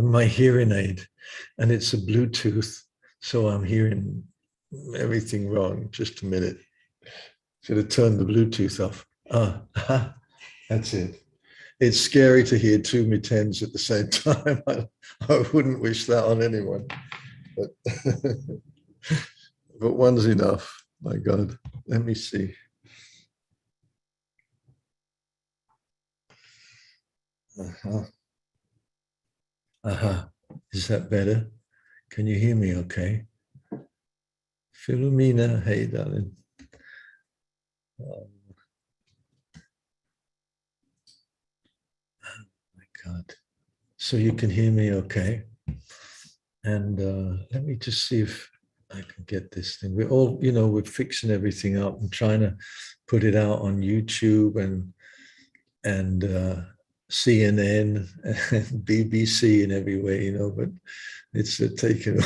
my hearing aid, and it's a Bluetooth, so I'm hearing everything wrong. Just a minute. Should have turned the Bluetooth off. Ah, that's it. It's scary to hear two Mitens at the same time. I wouldn't wish that on anyone, but, but one's enough. My God, let me see. Is that better? Can you hear me okay? Philomena, hey darling. Oh my God. So you can hear me okay? And let me just see if I can get this thing. We're all, we're fixing everything up and trying to put it out on YouTube and CNN and BBC and everywhere, but it's taking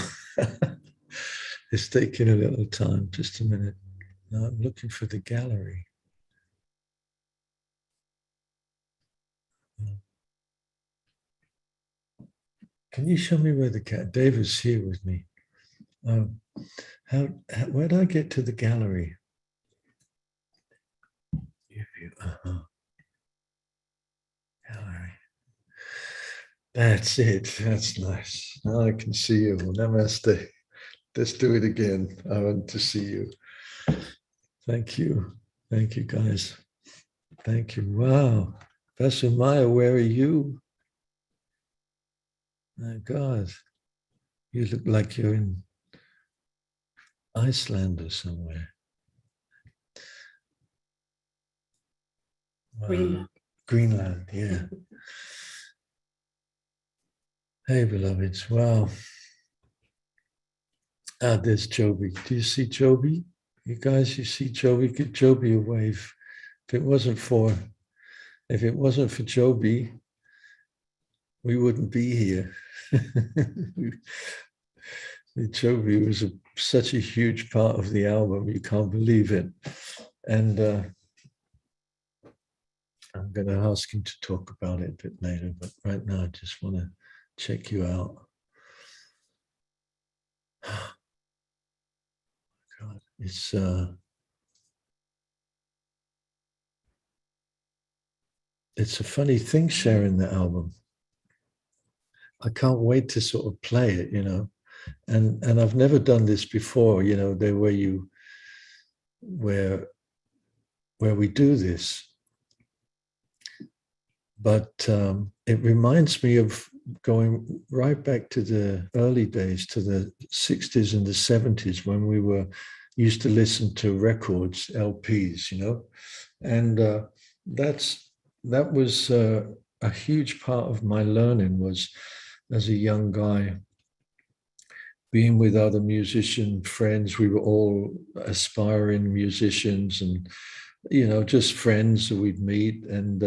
it's taking a little time. Just a minute. Now I'm looking for the gallery. Can you show me where the cat? Deva's here with me. Where did I get to the gallery? Gallery. That's it. That's nice. Now I can see you. Namaste. Let's do it again. I want to see you. Thank you. Thank you, guys. Thank you. Wow. Professor Maya, where are you? My God. You look like you're in Iceland or somewhere. Wow. Greenland, yeah. Hey, beloveds. Wow. There's Joby. Do you see Joby? You guys, you see Joby? Give Joby a wave. If it wasn't for Joby, we wouldn't be here. Joby was such a huge part of the album. You can't believe it. And I'm going to ask him to talk about it a bit later. But right now, I just want to check you out. God, it's a funny thing sharing the album. I can't wait to sort of play it, and I've never done this before, where we do this, but it reminds me of going right back to the early days, to the 60s and the 70s, when we used to listen to records, LPs, and that was a huge part of my learning, was as a young guy, being with other musician friends. We were all aspiring musicians, and just friends that we'd meet, and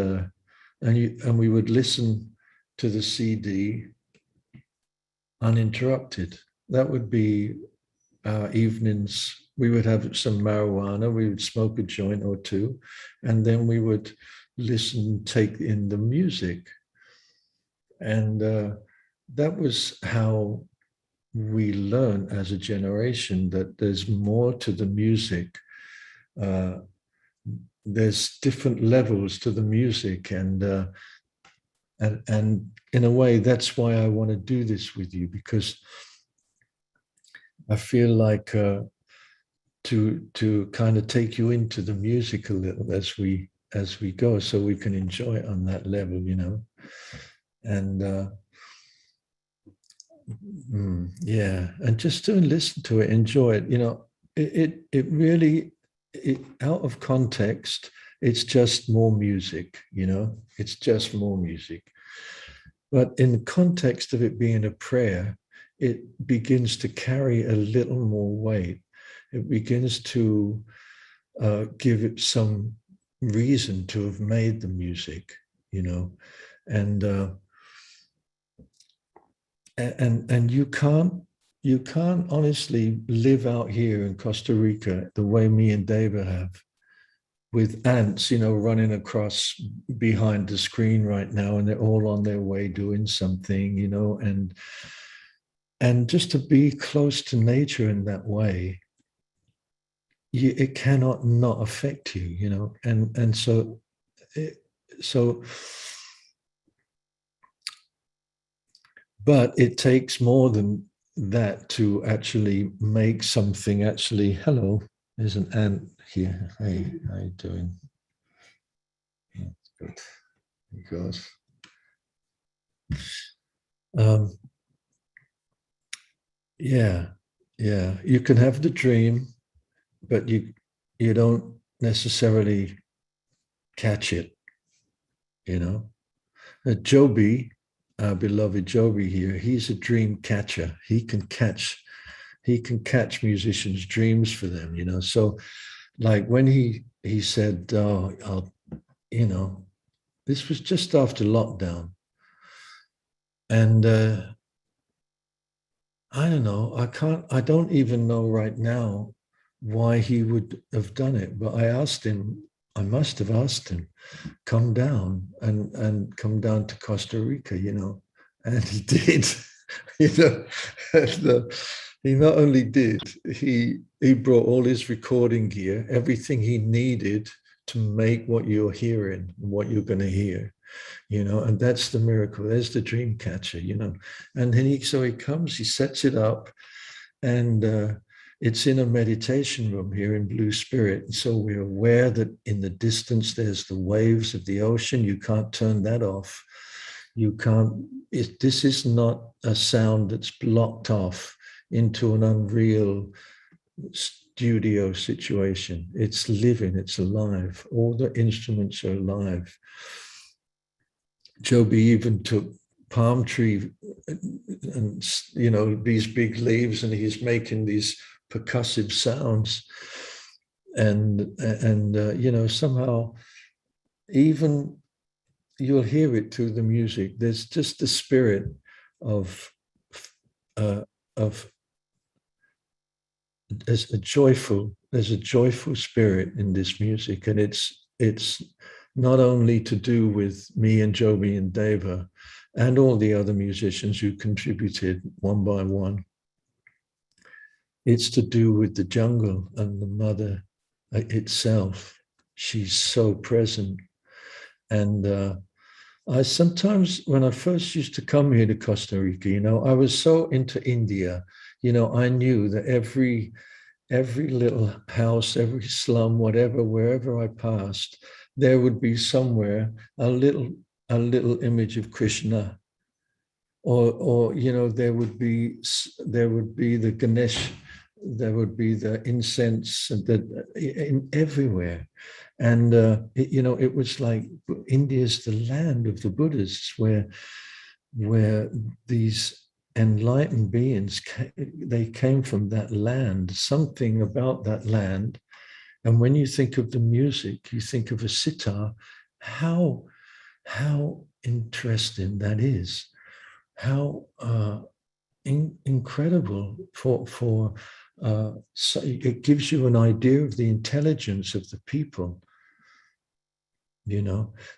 we would listen to the CD uninterrupted. That would be our evenings. We would have some marijuana, we would smoke a joint or two, and then we would listen, take in the music. And that was how we learn as a generation that there's more to the music. There's different levels to the music, and in a way, that's why I want to do this with you, because I feel like to kind of take you into the music a little as we go, so we can enjoy it on that level, and yeah, and just to listen to it, enjoy it. It really, out of context, it's just more music, it's just more music. But in the context of it being a prayer, it begins to carry a little more weight. It begins to give it some reason to have made the music, and you can't honestly live out here in Costa Rica the way me and Deva have, with ants, running across behind the screen right now, and they're all on their way doing something, and just to be close to nature in that way, it cannot not affect you, and so it, so. But it takes more than that to actually make something actually. Hello, there's an ant here. Hey, how you doing? Yeah, good. He goes. Um, yeah, yeah. You can have the dream, but you don't necessarily catch it. Joby, our beloved Joby here, he's a dream catcher. He can catch musicians' dreams for them. So like when he said, "Oh, you know," this was just after lockdown, and I don't know. I don't even know right now why he would have done it. But I asked him. I must have asked him, come down and come down to Costa Rica, and he did. you know, and, he not only did, he brought all his recording gear, everything he needed to make what you're hearing, what you're going to hear, and that's the miracle. There's the dream catcher, and then he comes, he sets it up, and it's in a meditation room here in Blue Spirit. And so we're aware that in the distance there's the waves of the ocean. You can't turn that off. You can't. This is not a sound that's blocked off into an unreal studio situation. It's living. It's alive. All the instruments are alive. Joby even took palm tree and these big leaves, and he's making these percussive sounds, and somehow even you'll hear it through the music. There's just the spirit of uh, of there's a joyful spirit in this music, and it's not only to do with me and Joby and Deva and all the other musicians who contributed one by one. It's to do with the jungle and the mother itself. She's so present. And I sometimes, when I first used to come here to Costa Rica, I was so into India. I knew that every little house, every slum, whatever, wherever I passed, there would be somewhere a little image of Krishna, or there would be the Ganesh, there would be the incense, and everywhere, and it was like India's the land of the Buddhists, where these enlightened beings they came from that land, something about that land. And when you think of the music, you think of a sitar. How interesting that is. How incredible so it gives you an idea of the intelligence of the people.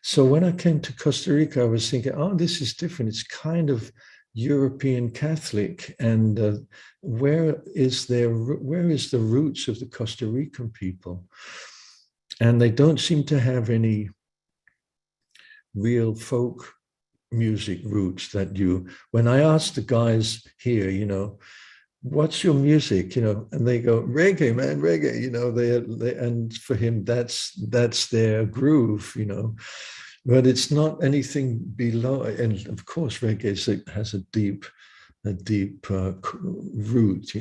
So when I came to Costa Rica, I was thinking, oh, this is different. It's kind of European Catholic, and where is the roots of the Costa Rican people? And they don't seem to have any real folk music roots when I asked the guys here, what's your music, and they go, reggae, man, reggae, and for him, that's their groove, but it's not anything below. And of course, reggae has a deep root,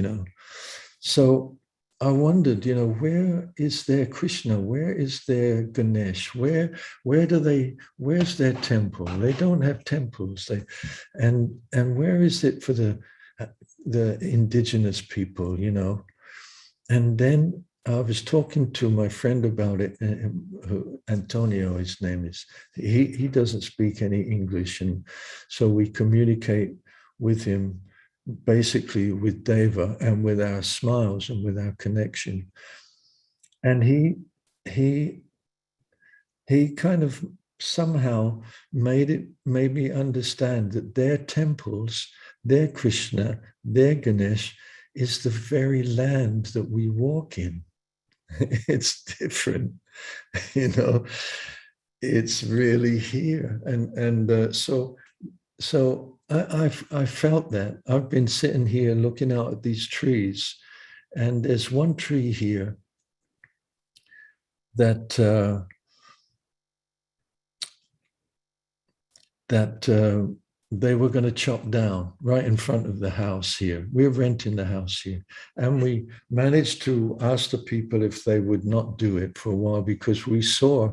So I wondered, where is their Krishna? Where is their Ganesh? Where's their temple? They don't have temples. And where is it for the indigenous people, And then I was talking to my friend about it, Antonio, his name is. He doesn't speak any English, and so we communicate with him basically with Deva and with our smiles and with our connection. And he he kind of somehow made me understand that their temples, their Krishna, their Ganesh is the very land that we walk in. It's different, you know. It's really here, so I felt that. I've been sitting here looking out at these trees, and there's one tree here that that they were going to chop down right in front of the house here. We're renting the house here. And we managed to ask the people if they would not do it for a while, because we saw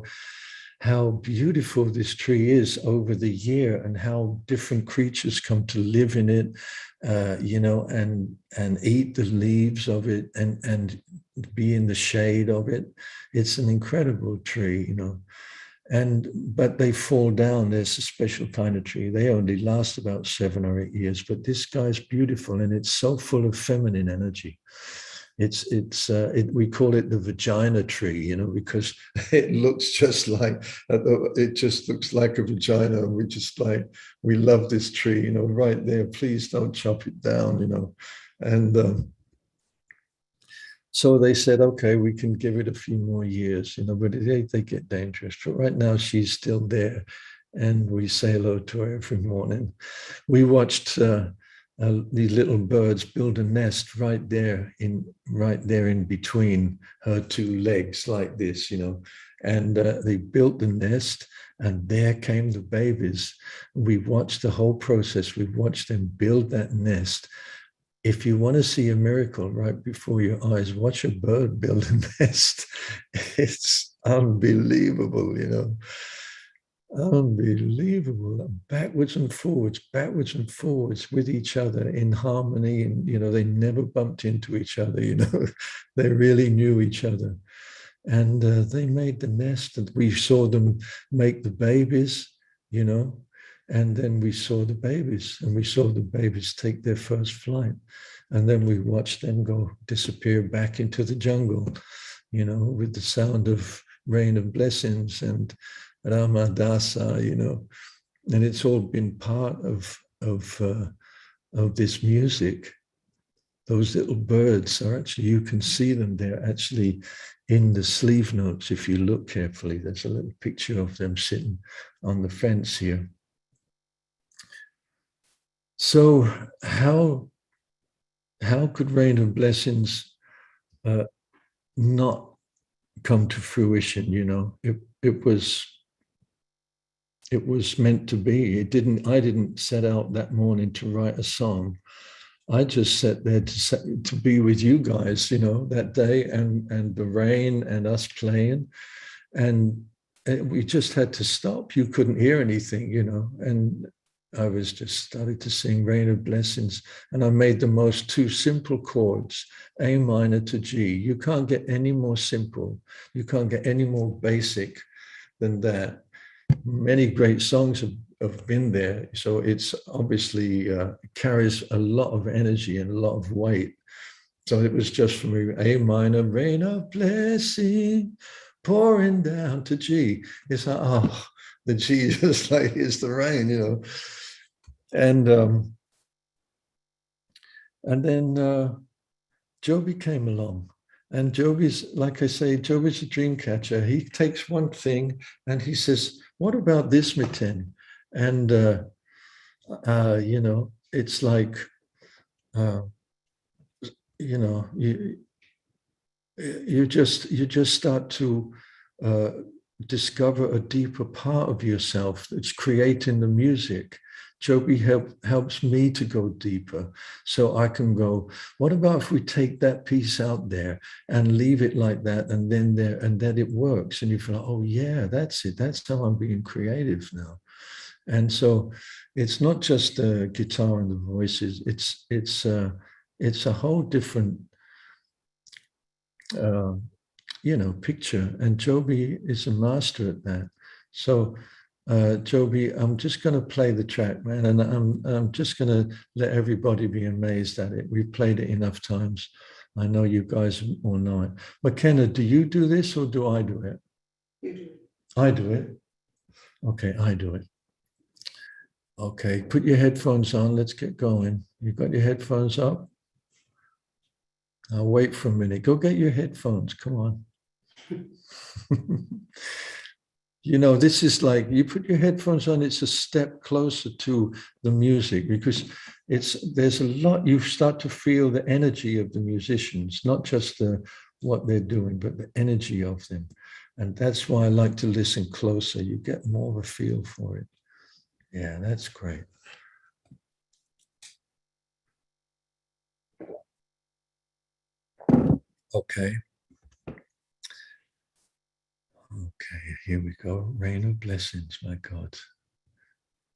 how beautiful this tree is over the year and how different creatures come to live in it, and eat the leaves of it and be in the shade of it. It's an incredible tree, but they fall down. There's a special kind of tree. They only last about 7 or 8 years, but this guy's beautiful, and it's so full of feminine energy. We call it the vagina tree, because it looks just like a vagina. And we love this tree, right there. Please don't chop it down, and so they said, okay, we can give it a few more years, but they get dangerous. But right now she's still there, and we say hello to her every morning. We watched these little birds build a nest right there in between her two legs, like this, and they built the nest, and there came the babies. We watched the whole process. We watched them build that nest. If you want to see a miracle right before your eyes, watch a bird build a nest. It's unbelievable, unbelievable. Backwards and forwards with each other in harmony. And, they never bumped into each other, they really knew each other. And they made the nest, and we saw them make the babies, and then we saw the babies, and we saw the babies take their first flight. And then we watched them go disappear back into the jungle, with the sound of rain of blessings and Ramadasa, and it's all been part of this music. Those little birds are actually, you can see them, they're actually in the sleeve notes. If you look carefully, there's a little picture of them sitting on the fence here. So how could rain of blessings not come to fruition? It was meant to be. I didn't set out that morning to write a song. I just sat there to be with you guys, that day, and the rain and us playing, and we just had to stop. You couldn't hear anything, and I was just started to sing Rain of Blessings, and I made the most two simple chords, A minor to G. You can't get any more simple. You can't get any more basic than that. Many great songs have been there. So it's obviously carries a lot of energy and a lot of weight. So it was just for me, A minor, rain of blessing, pouring down to G. It's like, the G just like, is the rain, And then Joby came along. And Joby's, like I say, Joby's a dream catcher. He takes one thing and he says, what about this, Miten? And, it's like, you just start to discover a deeper part of yourself that's creating the music. Joby helps me to go deeper, so I can go, what about if we take that piece out there and leave it like that, and then it works, and you feel like, oh yeah, that's it. That's how I'm being creative now. And so it's not just the guitar and the voices. It's a whole different picture. And Joby is a master at that. So Joby, I'm just going to play the track, man, and I'm just going to let everybody be amazed at it. We've played it enough times. I know you guys all know it. McKenna, do you do this or do I do it? You do. I do it. Okay, I do it. Okay, put your headphones on. Let's get going. You got your headphones up? I'll wait for a minute. Go get your headphones. Come on. You know, this is like you put your headphones on, it's a step closer to the music because there's a lot, you start to feel the energy of the musicians, not just what they're doing, but the energy of them. And that's why I like to listen closer. You get more of a feel for it. Yeah, that's great. Okay. Okay, here we go. Rain of blessings, my God.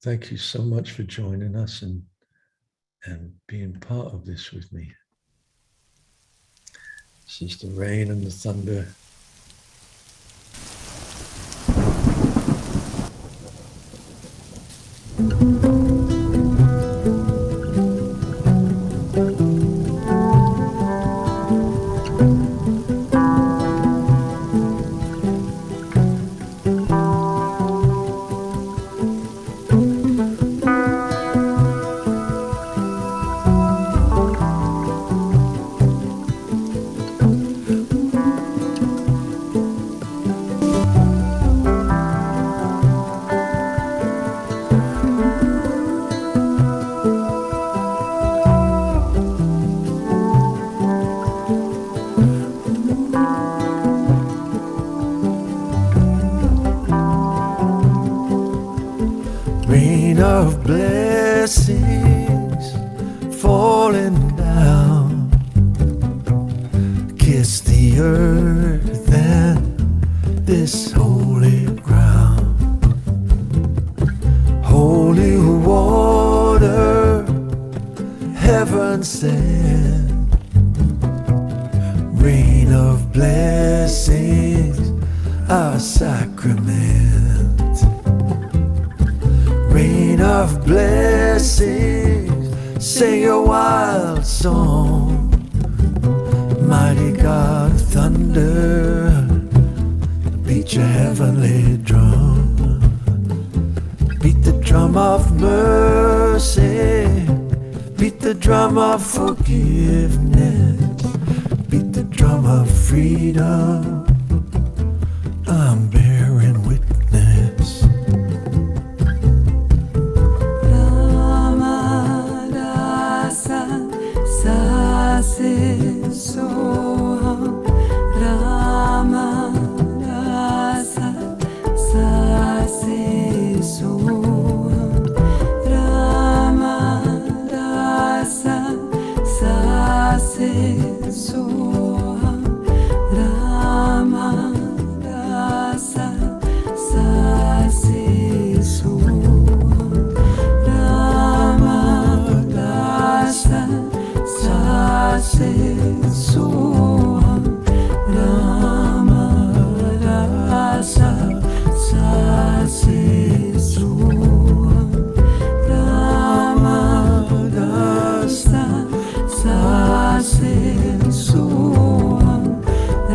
Thank you so much for joining us and being part of this with me. This is the rain and the thunder. Rain of blessings falling down, kiss the earth and this holy ground. Holy water, heaven sent, rain of blessings, our sacrament. Rain of blessings, sing a wild song. Mighty God of thunder, beat your heavenly drum. Beat the drum of mercy, beat the drum of forgiveness, beat the drum of freedom. I'm bearing witness. Soham Rama Rasa Sase Soham Rama Rasa Sase Soham Rama Rasa Sase Soham Rama Rasa Sase Soham Rama Rasa Sase Soham Rama Rasa Sase Soham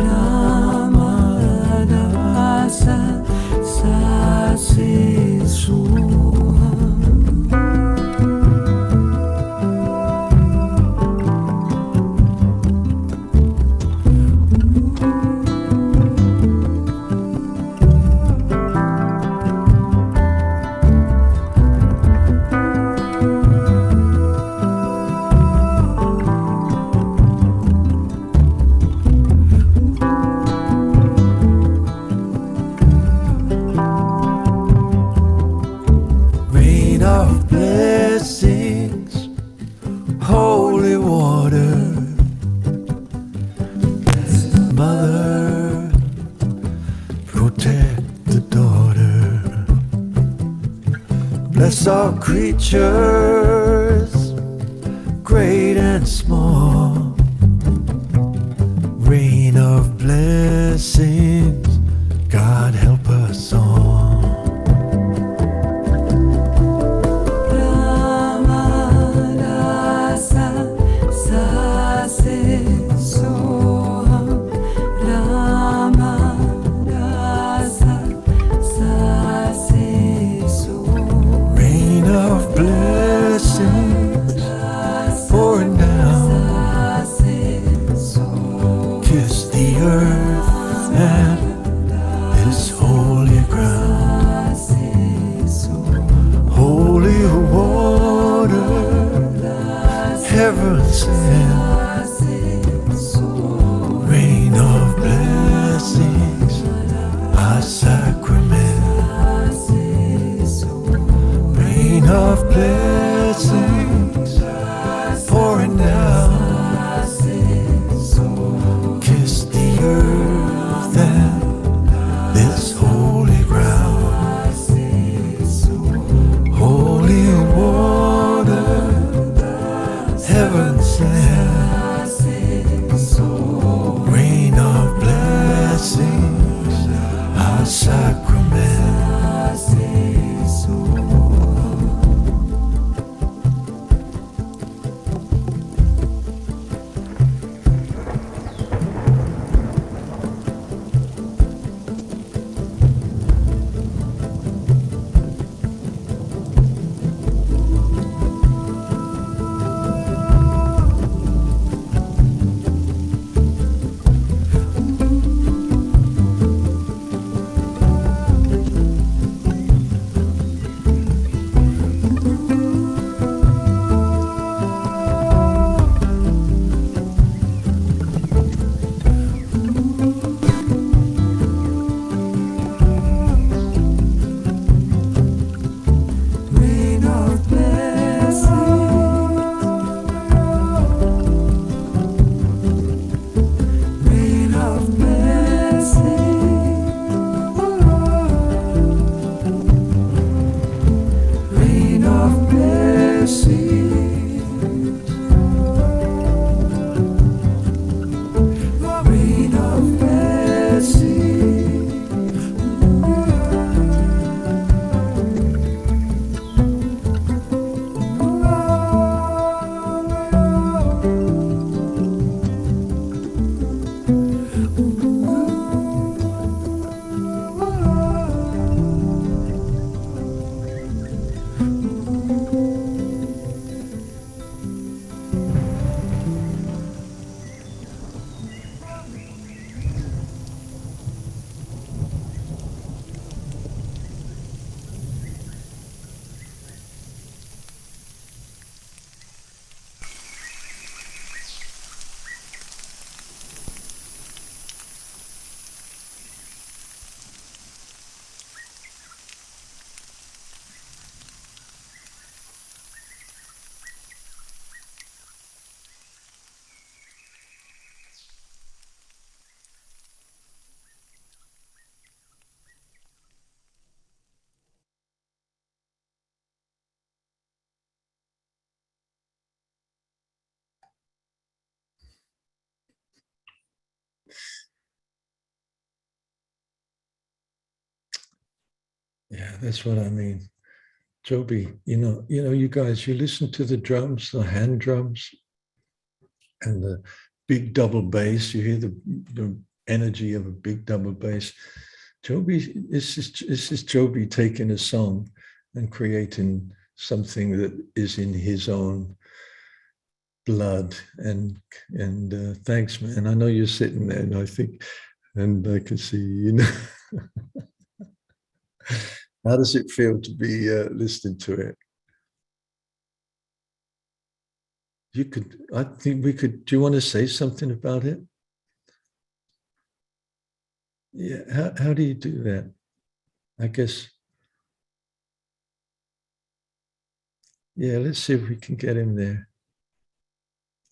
Rama Rasa Sase Soham. Of blessings, holy water, bless the mother, protect the daughter, bless all creatures, great and small, rain of blessings, God help us all. Soham Rama Rasa heaven sent, rain of blessings, a sacrament, rain of blessings, pouring down, kiss the earth and this holy ground, holy water, heaven sent, rain of blessings, a sacrament. Yeah, that's what I mean. Joby, you guys, you listen to the drums, the hand drums, and the big double bass. You hear the energy of a big double bass. Joby, it's just Joby taking a song and creating something that is in his own blood. And thanks, man. I know you're sitting there, and I think, and I can see, How does it feel to be listening to it? I think we could, do you want to say something about it? Yeah, how do you do that? I guess, yeah, let's see if we can get him there.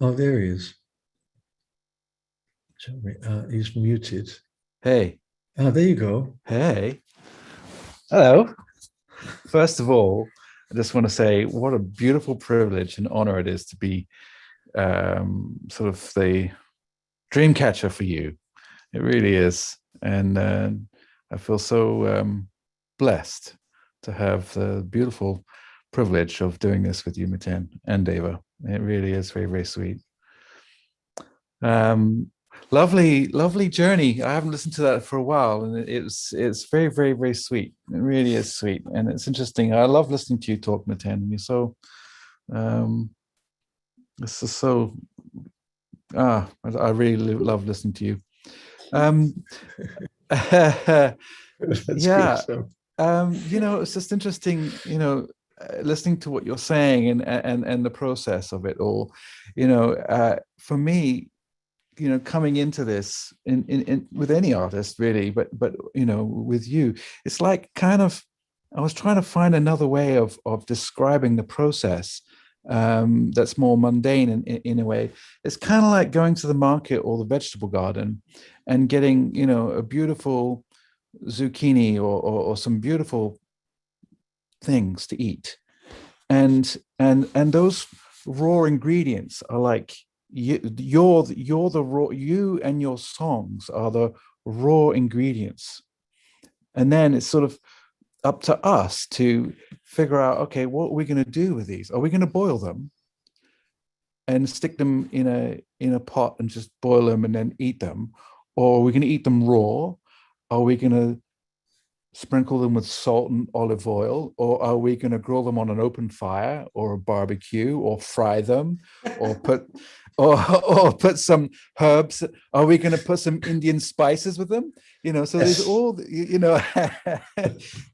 Oh, there he is. He's muted. Hey. Oh, there you go. Hey. Hello. First of all, I just want to say what a beautiful privilege and honor it is to be sort of the dream catcher for you. It really is. And I feel so blessed to have the beautiful privilege of doing this with you, Miten and Deva. It really is very, very sweet. Lovely journey. I haven't listened to that for a while, and it's very, very, very sweet. It really is sweet, and it's interesting. I love listening to you talk, Miten. You're so this is so I really love listening to you. Yeah. It's just interesting, listening to what you're saying and the process of it all, for me, coming into this in with any artist really, but with you, it's like kind of, I was trying to find another way of describing the process that's more mundane in a way. It's kind of like going to the market or the vegetable garden and getting, a beautiful zucchini or some beautiful things to eat. And those raw ingredients are like, you're the raw, you and your songs are the raw ingredients. And then it's sort of up to us to figure out, okay, what are we going to do with these? Are we going to boil them and stick them in a pot and just boil them and then eat them? Or are we going to eat them raw? Are we going to sprinkle them with salt and olive oil? Or are we going to grill them on an open fire or a barbecue, or fry them, or put or put some herbs? Are we going to put some Indian spices with them? So there's all,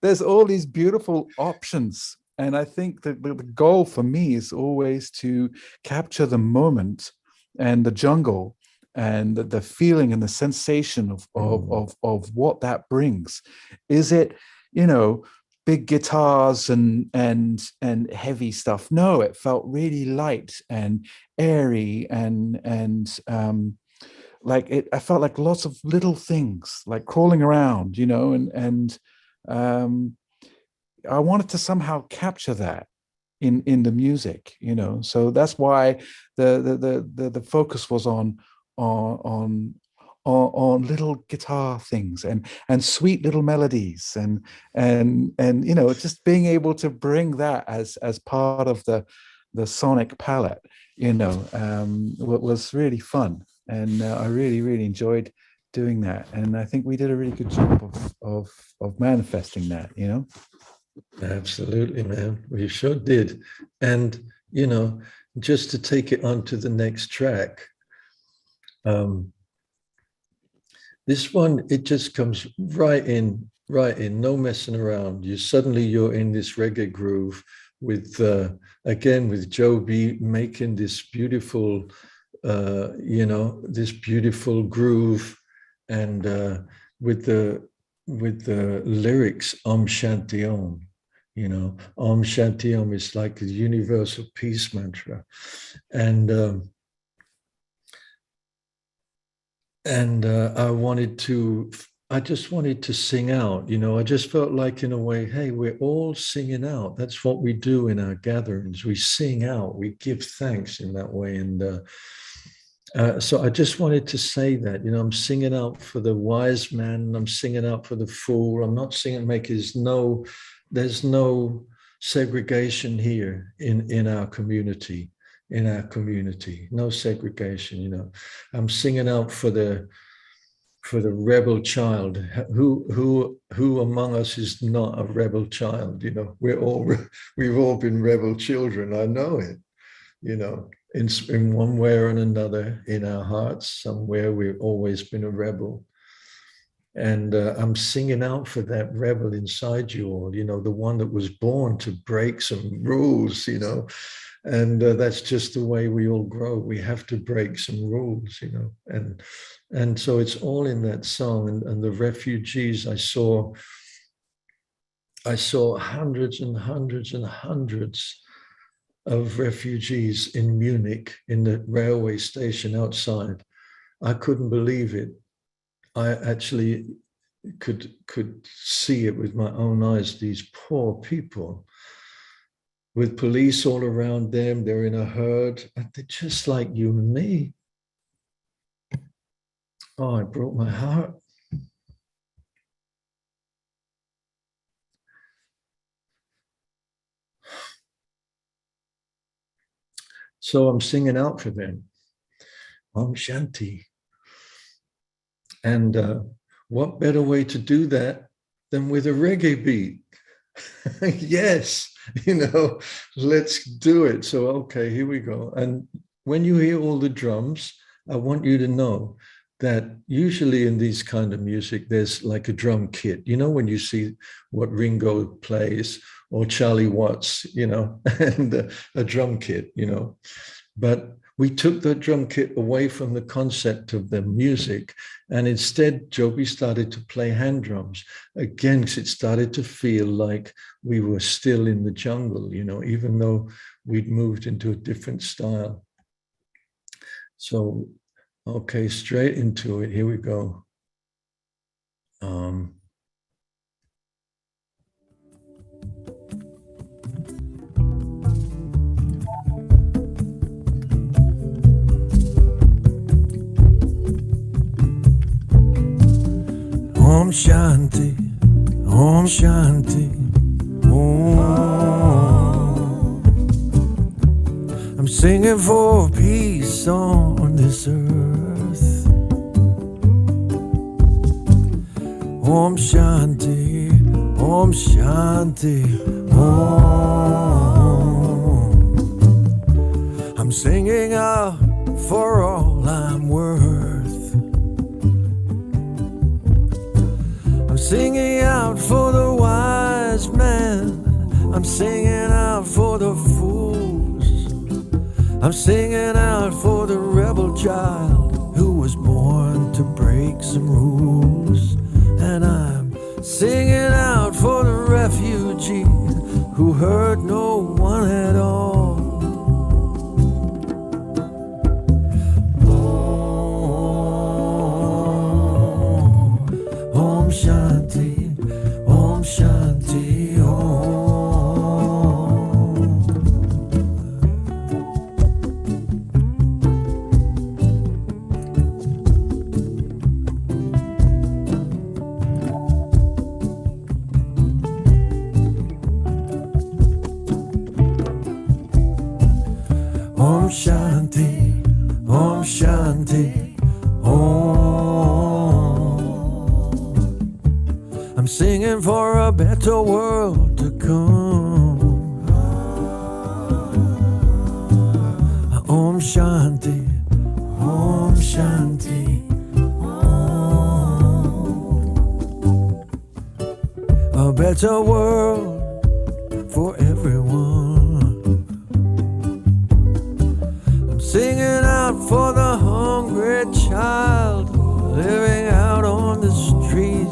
there's all these beautiful options. And I think that the goal for me is always to capture the moment and the jungle and the feeling and the sensation of what that brings. Is it, big guitars and heavy stuff? No, it felt really light and airy and like it. I felt like lots of little things like crawling around, and I wanted to somehow capture that in the music, So that's why the focus was on little guitar things and sweet little melodies and just being able to bring that as part of the sonic palette, was really fun. And I really, really enjoyed doing that. And I think we did a really good job of manifesting that, Absolutely, man. We sure did. And, just to take it on to the next track, this one, it just comes right in, no messing around. You're in this reggae groove with, again, with Joby making this beautiful, this beautiful groove, and with the lyrics, Om Shanti Om. Om Shanti Om is like a universal peace mantra. And I just wanted to sing out, I just felt like, in a way, hey, we're all singing out. That's what we do in our gatherings. We sing out, we give thanks in that way. And so I just wanted to say that, I'm singing out for the wise man, I'm singing out for the fool. I'm not singing, there's no segregation here in our community. No segregation. I'm singing out for the rebel child. Who among us is not a rebel child? We've all been rebel children. I know it. In one way or another, in our hearts somewhere, we've always been a rebel. And I'm singing out for that rebel inside you all, the one that was born to break some rules, and that's just the way we all grow. We have to break some rules, and so it's all in that song. And the refugees, I saw hundreds and hundreds and hundreds of refugees in Munich, in the railway station outside. I couldn't believe it. I actually could see it with my own eyes, these poor people with police all around them. They're in a herd. They're just like you and me. Oh, it broke my heart. So I'm singing out for them. Om Shanti. And what better way to do that than with a reggae beat? Yes, let's do it. So, okay, here we go. And when you hear all the drums, I want you to know that usually in these kind of music, there's like a drum kit. You know, when you see what Ringo plays or Charlie Watts, you know, and a drum kit, you know. But we took that drum kit away from the concept of the music, and instead Joby started to play hand drums again, because it started to feel like we were still in the jungle, you know, even though we'd moved into a different style. So, okay, straight into it. Here we go. Om Shanti, Om Shanti, Om. I'm singing for peace on this earth. Om Shanti, Om Shanti, Om. I'm singing out for all I'm worth. I'm singing out for the wise man. I'm singing out for the fools. I'm singing out for the rebel child who was born to break some rules. And I'm singing out for the refugee who hurt no one at all. Om Shanti, Om Shanti, Om. Om Shanti, Om Shanti, Om. I'm singing for a better world to come. Om Shanti, Om Shanti, Om. A better world for everyone. I'm singing out for the hungry child living out on the street.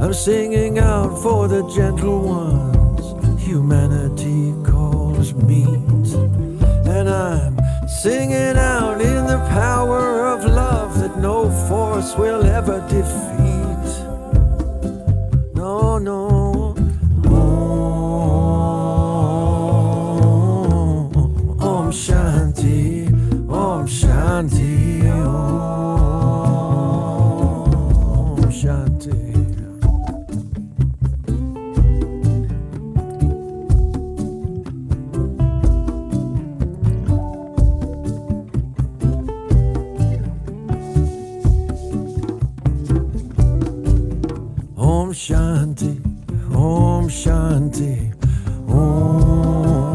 I'm singing out for the gentle ones humanity calls meat. And I'm singing out in the power of love that no force will ever defeat. No, no. Om Shanti, Om Shanti, Om Shanti. Om Shanti, Om Shanti, Om.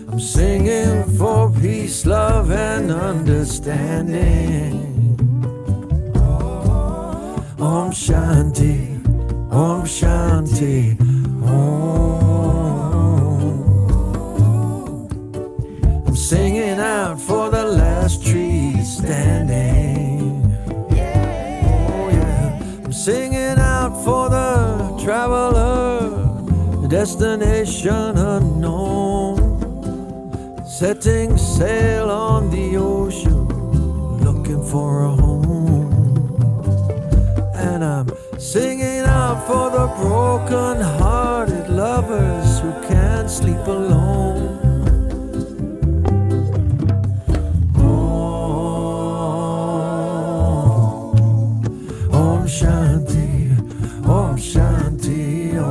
I'm singing for peace, love, and understanding. Om Shanti, Om Shanti, Om. I'm singing out for the last tree standing. Singing out for the traveler, the destination unknown, setting sail on the ocean, looking for a home. And I'm singing out for the broken-hearted lovers who can't sleep alone. Om Shanti, Om Shanti, Om.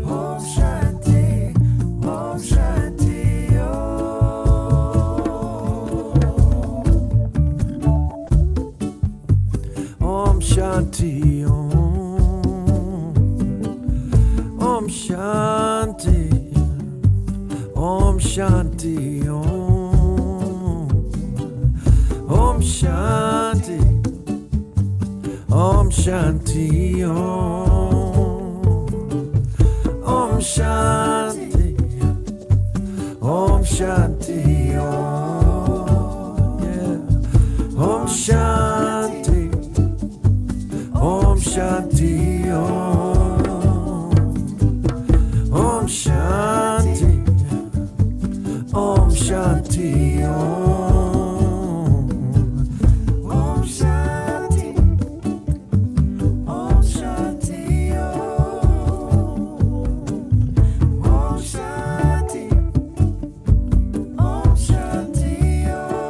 Om Shanti, Om Shanti, Om. Om Shanti, Om. Om Shanti, Om Shanti Om. Om Shanti. Om Shanti Om. Om Shanti. Om Shanti Om. Yeah. Om Shanti. Om Shanti Om. Om Shanti. Om Shanti Om. Om Shanti. Om Shanti Om. Om Shanti. Om Shanti Om.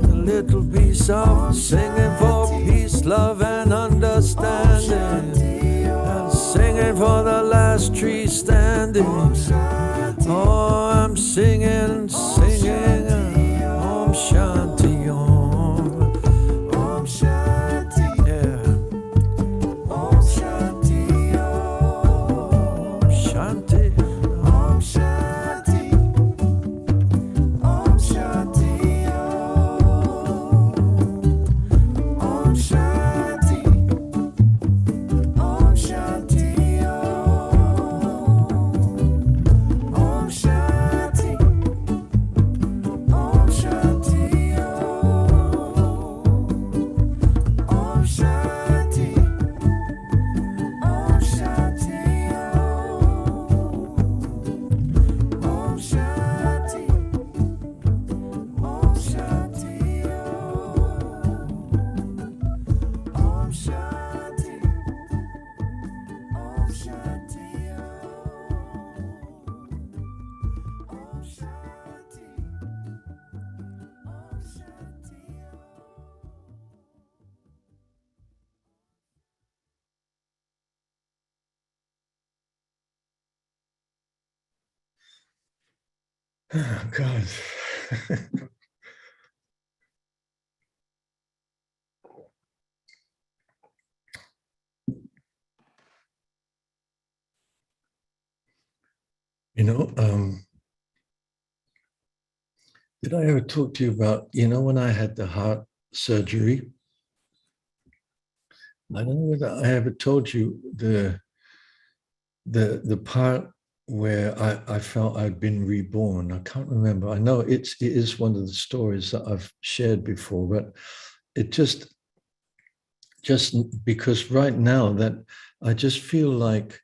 A little piece of singing for peace, love, and understanding, and singing for the last tree standing. Oh, I'm singing, singing, Om Shanti Om. Om Shanti. Yeah. Om Shanti Om. Shanti. Om Shanti. Om Shanti Om. Om Shanti. Om Shanti Om. Om Shanti. Om Shanti Om. Om Shanti. Om Shanti Om. Om Shanti. Om Shanti Om. Om Shanti. Om Shanti Om. Om Shanti. Om Shanti Oh, God. You know, did I ever talk to you about, when I had the heart surgery? I don't know whether I ever told you the part where I felt I'd been reborn. I can't remember. I know it is one of the stories that I've shared before, but it just because right now that I just feel like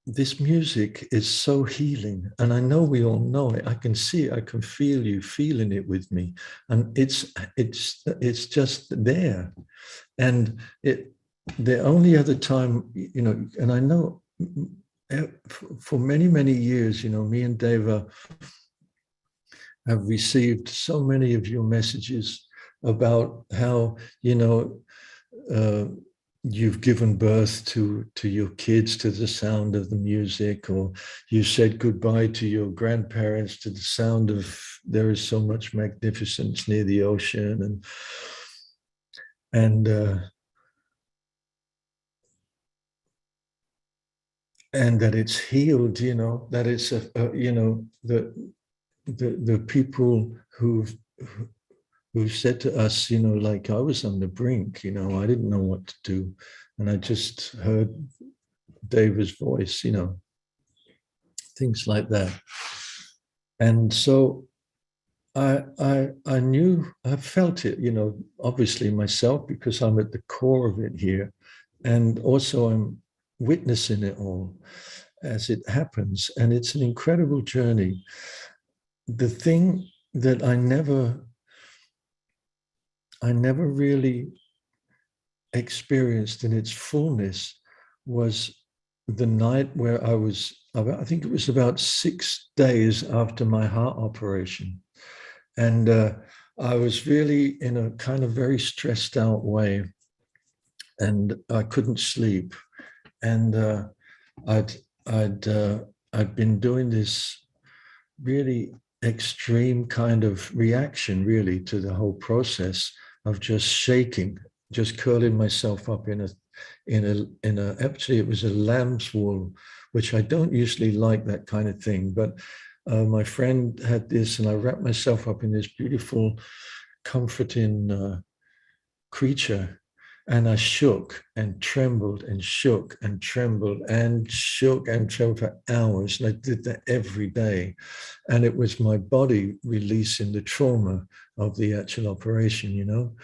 this music is so healing, and I know we all know it. I can see it. I can feel you feeling it with me, and it's just there. And the only other time, and I know for many, many years, me and Deva have received so many of your messages about how, you've given birth to your kids to the sound of the music, or you said goodbye to your grandparents to the sound of there is so much magnificence near the ocean, and that it's healed, that it's the people who've said to us, like I was on the brink, I didn't know what to do. And I just heard Deva's voice, things like that. And so I knew, I felt it, obviously myself, because I'm at the core of it here. And also I'm witnessing it all as it happens. And it's an incredible journey. The thing that I never really experienced in its fullness was the night where I think it was about 6 days after my heart operation. And I was really in a kind of very stressed out way, and I couldn't sleep. And I'd been doing this really extreme kind of reaction, really, to the whole process of just shaking, just curling myself up in a actually it was a lamb's wool, which I don't usually like that kind of thing, but my friend had this, and I wrapped myself up in this beautiful, comforting creature, and I shook and trembled and shook and trembled and shook and trembled for hours, and I did that every day, and it was my body releasing the trauma of the actual operation, you know.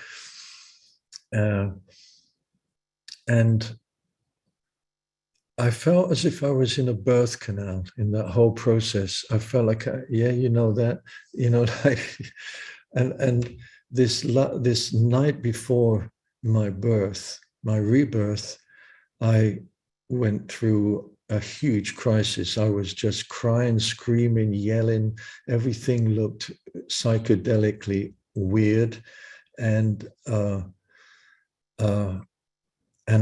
And I felt as if I was in a birth canal in that whole process. I felt like, yeah, you know that, you know, like, and this night before my birth, my rebirth, I went through a huge crisis. I was just crying, screaming, yelling. Everything looked psychedelically weird, and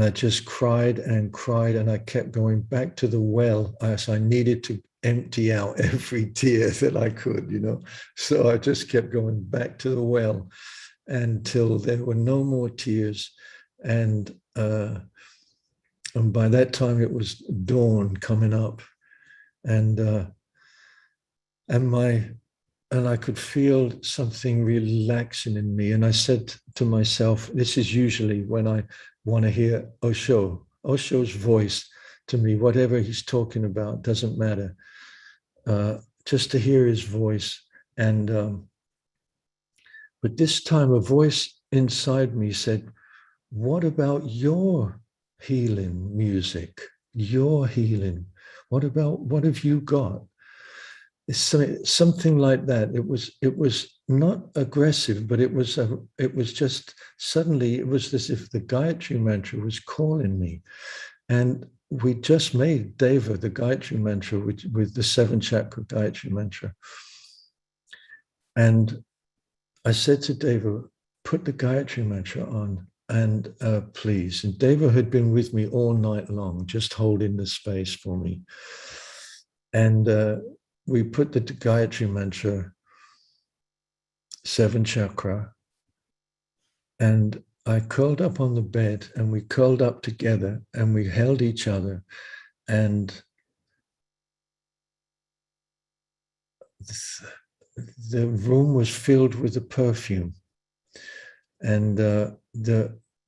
I just cried and cried, and I kept going back to the well as I needed to empty out every tear that I could, you know. So I just kept going back to the well until there were no more tears. And by that time it was dawn coming up, and I could feel something relaxing in me. And I said to myself, this is usually when I want to hear Osho's voice to me, whatever he's talking about, doesn't matter. Just to hear his voice. And but this time a voice inside me said, what about your healing music? Your healing. What have you got? Something like that. It was not aggressive, but it was just suddenly, it was as if the Gayatri mantra was calling me. And we just made Deva the Gayatri mantra with the 7 chakra Gayatri mantra. And I said to Deva, put the Gayatri mantra on, and please. And Deva had been with me all night long, just holding the space for me. And we put the Gayatri mantra, 7 chakra, and I curled up on the bed, and we curled up together, and we held each other, and the room was filled with the perfume. And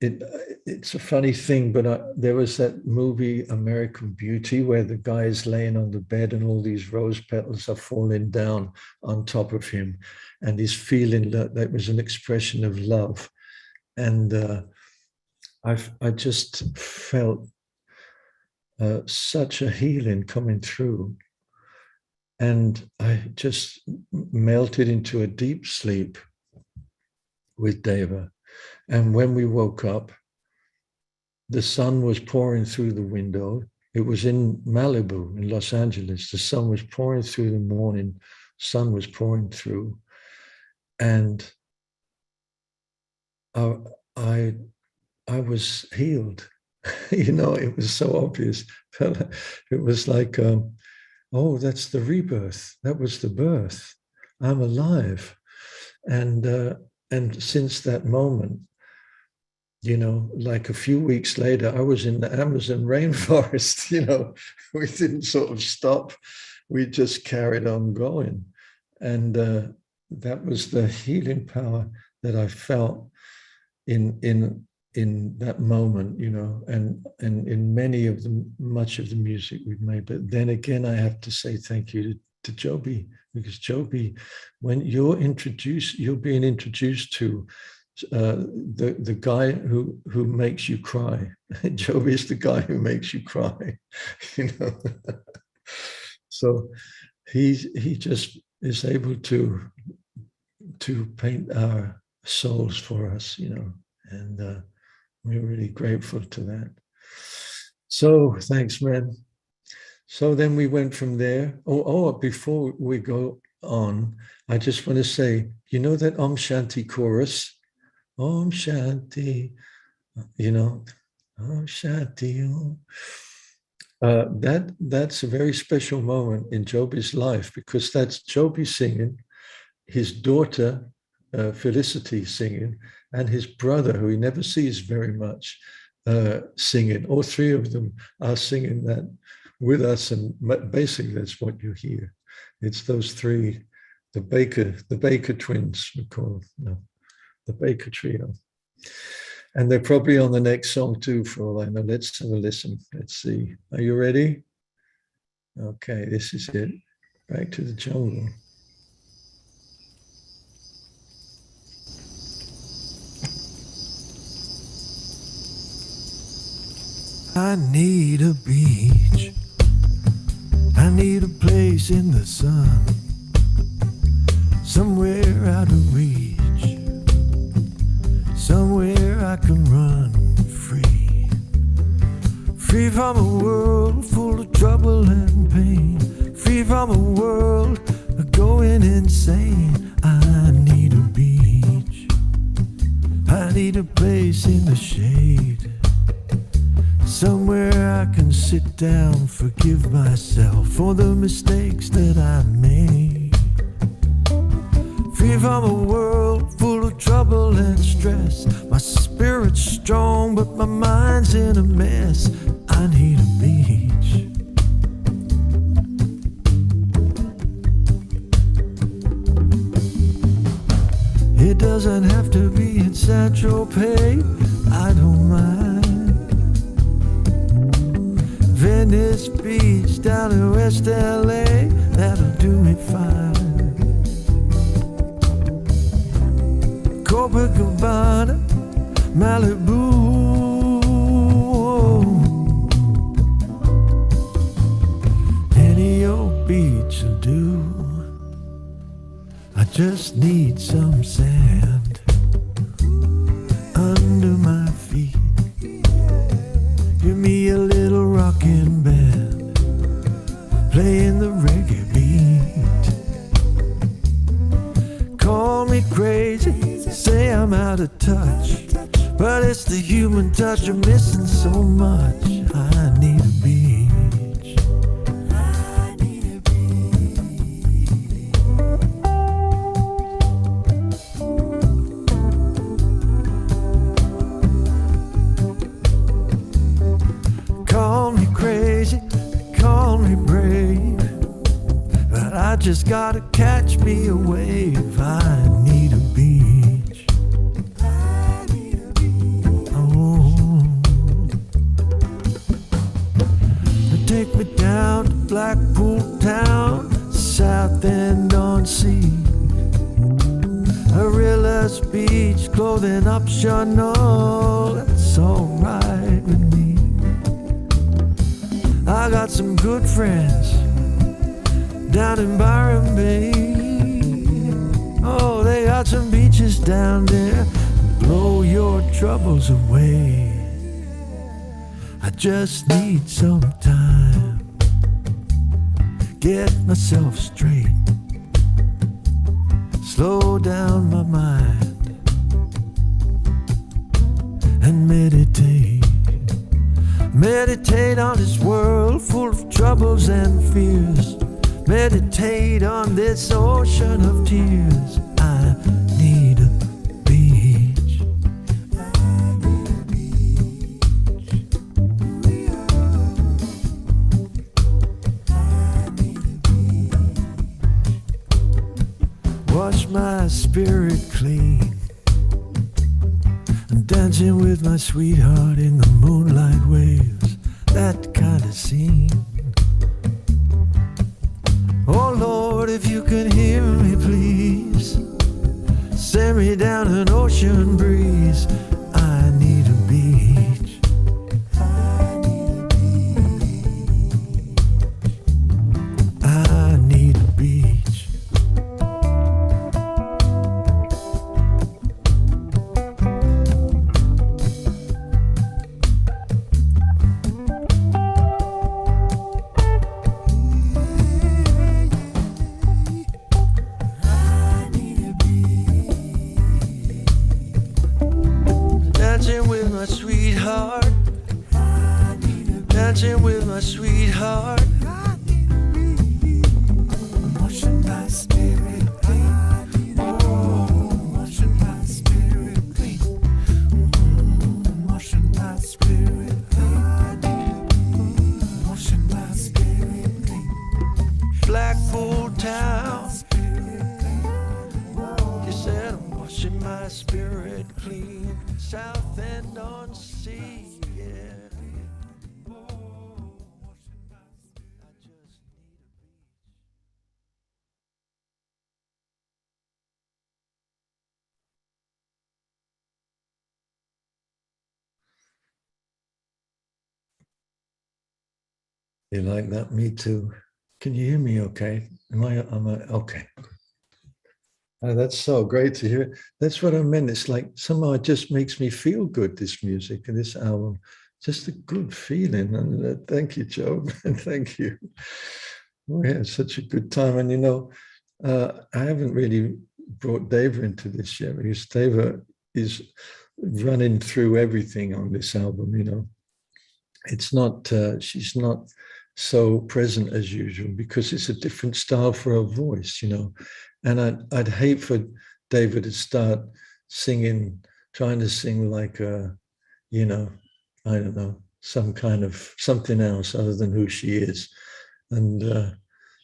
it's a funny thing, but there was that movie American Beauty where the guy is laying on the bed and all these rose petals are falling down on top of him, and he's feeling that was an expression of love. And I just felt such a healing coming through, and I just melted into a deep sleep with Deva. And when we woke up, the sun was pouring through the window. It was in Malibu, in Los Angeles. The sun was pouring through the morning, sun was pouring through. And I was healed. You know, it was so obvious. It was like, oh, that's the rebirth. That was the birth. I'm alive. And since that moment, you know, like a few weeks later, I was in the Amazon rainforest. You know, we didn't sort of stop. We just carried on going. And that was the healing power that I felt in that moment, you know, and in much of the music we've made. But then again, I have to say thank you to Joby, because Joby, when you're being introduced to the guy who makes you cry. Joby is the guy who makes you cry, you know. So he just is able to paint our souls for us, you know, and we're really grateful to that. So thanks, man. So then we went from there. Before we go on, I just want to say, you know that Om Shanti chorus? Om Shanti, you know, Om Shanti Om. That's a very special moment in Joby's life, because that's Joby singing, his daughter Felicity singing, and his brother, who he never sees very much, singing. All three of them are singing that with us, and basically that's what you hear. It's those three, the Baker twins, we call them, no, the Baker trio. And they're probably on the next song too, for all I know. Let's have a listen. Let's see. Are you ready? Okay, this is it. Back to the jungle. I need a beach. I need a place in the sun, somewhere out of reach, somewhere I can run free, free from a world full of trouble and pain, free from a world going insane. I need a beach. I need a place in the shade, somewhere I can sit down, forgive myself for the mistakes that I made. Free from a world full of trouble and stress. My spirit's strong, but my mind's in a mess. I need a beach. It doesn't have to be in Saint-Tropez, I don't mind. Venice Beach down in West LA, that'll do me fine. Copacabana, Malibu, any old beach will do. I just need some sand under my feet. Give me a little rockin' band playing the reggae beat. Call me crazy, say I'm out of touch, but it's the human touch I'm missing so much. I need a beach. I need a Call me crazy, call me brave, but I just gotta catch me a wave. I need a beach. I need a beach. Oh, take me down to Blackpool Town, South End on Sea. Arilla's Beach, clothing optional, that's alright with me. I got some good friends down in Byron Bay. Oh, they got some beaches down there, blow your troubles away. I just need some time, get myself straight, slow down my mind and meditate. Meditate on this world full of troubles and fears. Meditate on this ocean of tears. I need a beach. I need a beach. I need a beach. Wash my spirit clean. I'm dancing with my sweetheart in the moonlight waves, that kind of scene. Oh Lord, if you can hear me, please send me down an ocean breeze. I need a beach. I need a beach. I need a beach. Dancing with my sweetheart, dancing with my sweetheart, washing my spirit clean, oh, washing my spirit clean, washing my spirit. You like that? Me too. Can you hear me okay? Am I okay? Oh, that's so great to hear. That's what I meant. It's like somehow it just makes me feel good, this music and this album. Just a good feeling. And thank you, Joe. And thank you. We had such a good time. And I haven't really brought Deva into this yet because Deva is running through everything on this album. It's not, she's not so present as usual because it's a different style for her voice. And I'd hate for David to start singing, trying to sing like I don't know, some kind of something else other than who she is. And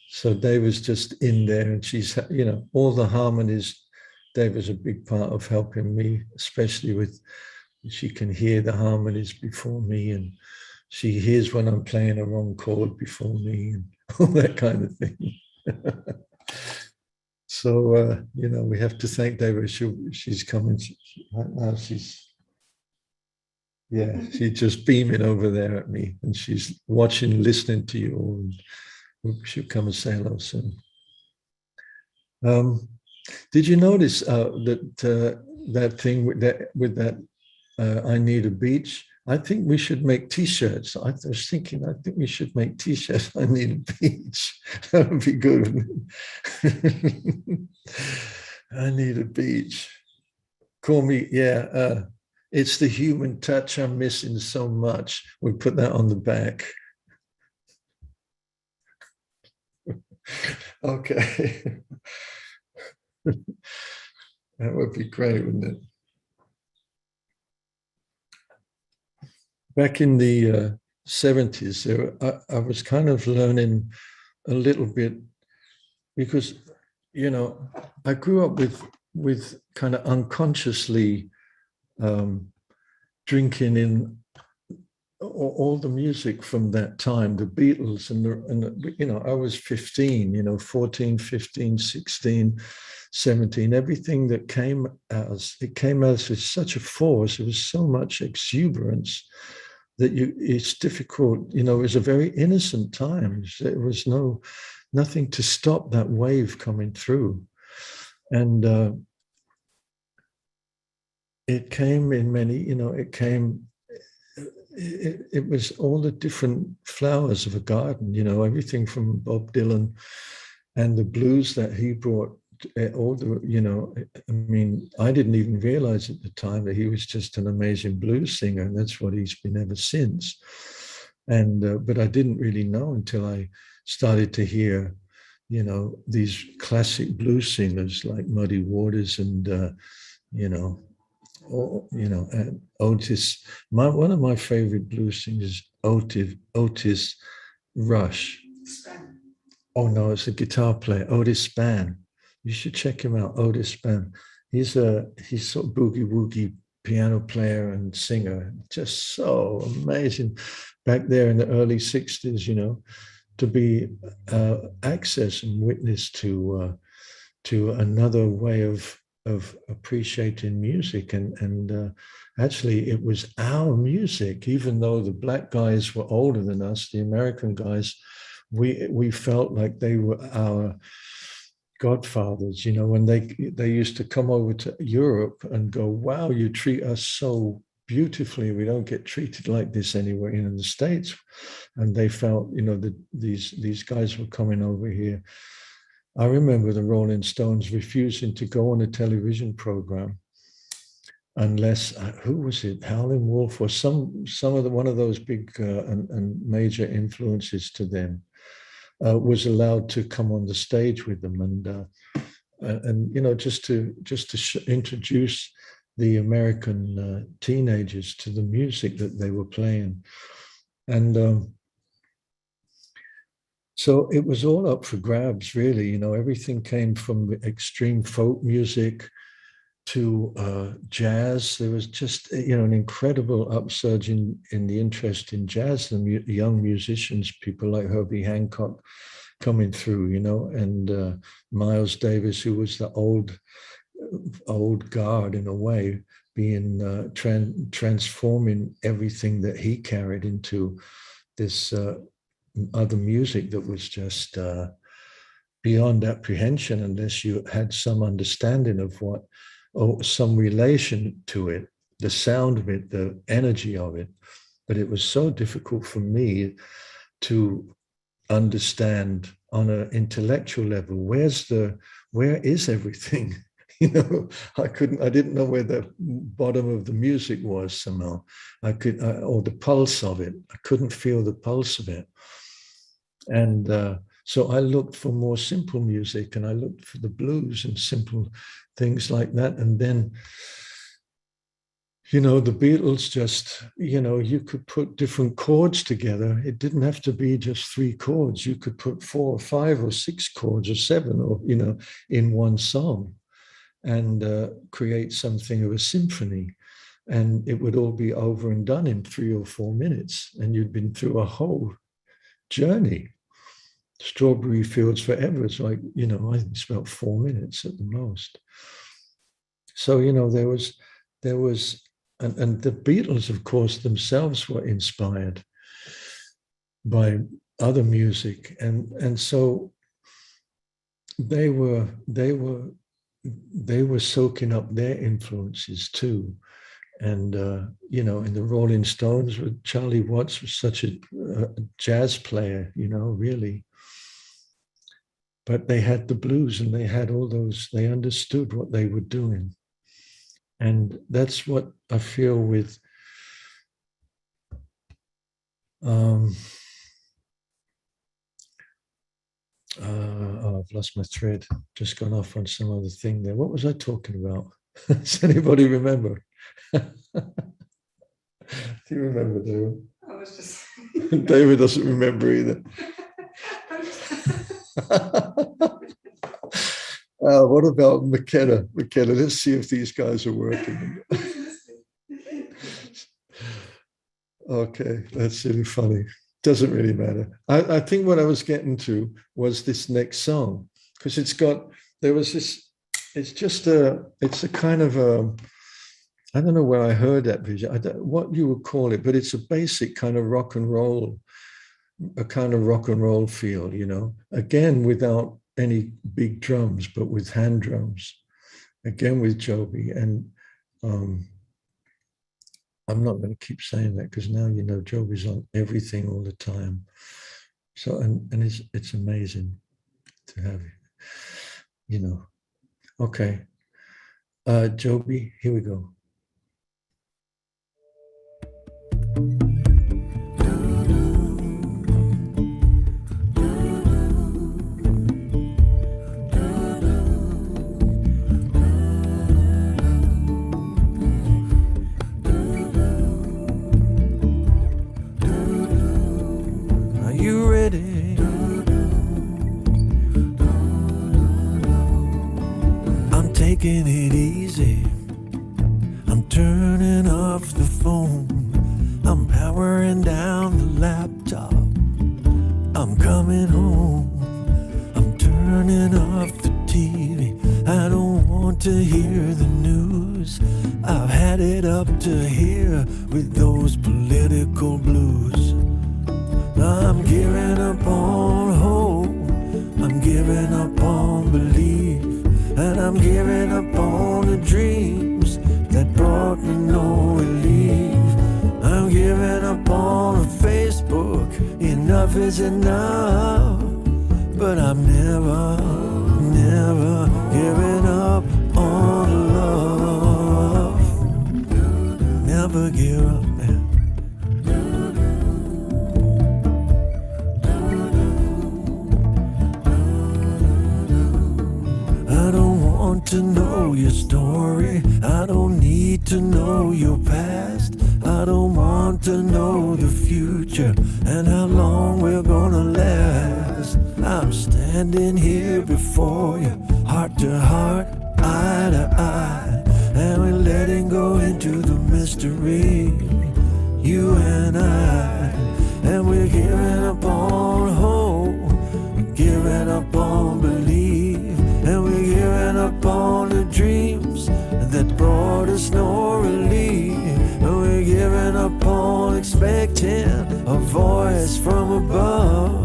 so David's just in there, and she's, all the harmonies. David's a big part of helping me, especially with, she can hear the harmonies before me, and she hears when I'm playing a wrong chord before me, and all that kind of thing. So, we have to thank Deva. She's coming right now. She's just beaming over there at me, and she's watching, listening to you all. And she'll come and say hello soon. Did you notice that thing with that I need a beach? I think we should make T-shirts. I was thinking, I think we should make T-shirts. I need a beach. That would be good. I need a beach. Call me, it's the human touch I'm missing so much. We put that on the back. Okay. That would be great, wouldn't it? Back in the 70s, I was kind of learning a little bit because, I grew up with kind of unconsciously drinking in all the music from that time, the Beatles and I was 15, 14, 15, 16, 17, everything that came as with such a force. It was so much exuberance that it's difficult, it was a very innocent time. There was nothing to stop that wave coming through. And it came in many, it was all the different flowers of a garden, everything from Bob Dylan and the blues that he brought, all the, I didn't even realize at the time that he was just an amazing blues singer, and that's what he's been ever since. And but I didn't really know until I started to hear, these classic blues singers like Muddy Waters and and Otis. One of my favorite blues singers, Otis Rush. Oh no, it's a guitar player, Otis Spann. You should check him out, Otis Spann. He's sort of boogie woogie piano player and singer, just so amazing. Back there in the early 60s, to be access and witness to another way of appreciating music, and actually it was our music. Even though the black guys were older than us, the American guys, we felt like they were our godfathers, when they used to come over to Europe and go, wow, you treat us so beautifully, we don't get treated like this anywhere in the States. And they felt, that these guys were coming over here. I remember the Rolling Stones refusing to go on a television program unless, who was it, Howlin' Wolf or one of those big and major influences to them was allowed to come on the stage with them, and just to introduce the American teenagers to the music that they were playing, and. So it was all up for grabs, really. Everything came from extreme folk music to jazz. There was just, an incredible upsurge in the interest in jazz. The young musicians, people like Herbie Hancock coming through, and Miles Davis, who was the old guard in a way, being transforming everything that he carried into this other music that was just beyond apprehension unless you had some understanding of what, or some relation to it, the sound of it, the energy of it. But it was so difficult for me to understand on an intellectual level, where is everything? You know, I didn't know where the bottom of the music was somehow. Or the pulse of it. I couldn't feel the pulse of it. And so I looked for more simple music, and I looked for the blues and simple things like that. And then, you know, the Beatles just, you know, you could put different chords together. It didn't have to be just 3 chords. You could put 4 or 5 or 6 chords or 7, or, you know, in one song, and create something of a symphony. And it would all be over and done in 3 or 4 minutes. And you'd been through a whole journey. Strawberry Fields Forever is like, you know, I think it's about 4 minutes at the most. So, you know, there was, and the Beatles, of course, themselves were inspired by other music. And so they were soaking up their influences too. And, you know, in the Rolling Stones, Charlie Watts was such a jazz player, you know, really. But they had the blues, and they had all those, they understood what they were doing. And that's what I feel with I've lost my thread, just gone off on some other thing there. What was I talking about? Does anybody remember? Do you remember, Deva? I was just David doesn't remember either. What about McKenna? McKenna, let's see if these guys are working. Okay, that's really funny. Doesn't really matter. I think what I was getting to was this next song, because it's a kind of a, I don't know where I heard that vision, what you would call it, but it's a basic kind of rock and roll, a kind of rock and roll feel, you know, again, without any big drums, but with hand drums, again with Joby. And I'm not going to keep saying that, because now, you know, Joby's on everything all the time. So, and it's amazing to have, you know. Okay. Joby, here we go. Taking it easy, I'm turning off the phone, I'm powering down the laptop, I'm coming home, I'm turning off the TV, I don't want to hear the news, I've had it up to here with those political blues. I'm giving up on hope, I'm giving up on belief, and I'm giving up on the dreams that brought me no relief. I'm giving up on Facebook, enough is enough. But I'm never giving up on love. Never give up, man. I don't want to know your story, I don't need to know your past, I don't want to know the future and how long we're gonna last. I'm standing here before you, heart to heart, eye to eye, and we're letting go into the mystery, you and I. And we're giving up on hope, we're giving up on belief, and we're giving up on the dreams that brought us no relief. And we're giving up on expecting a voice from above.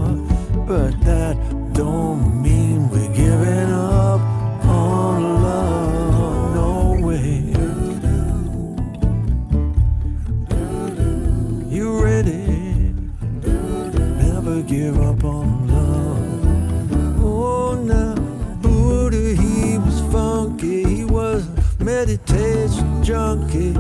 to give up on love. Oh, now Buddha, he was funky, he was a meditation junkie.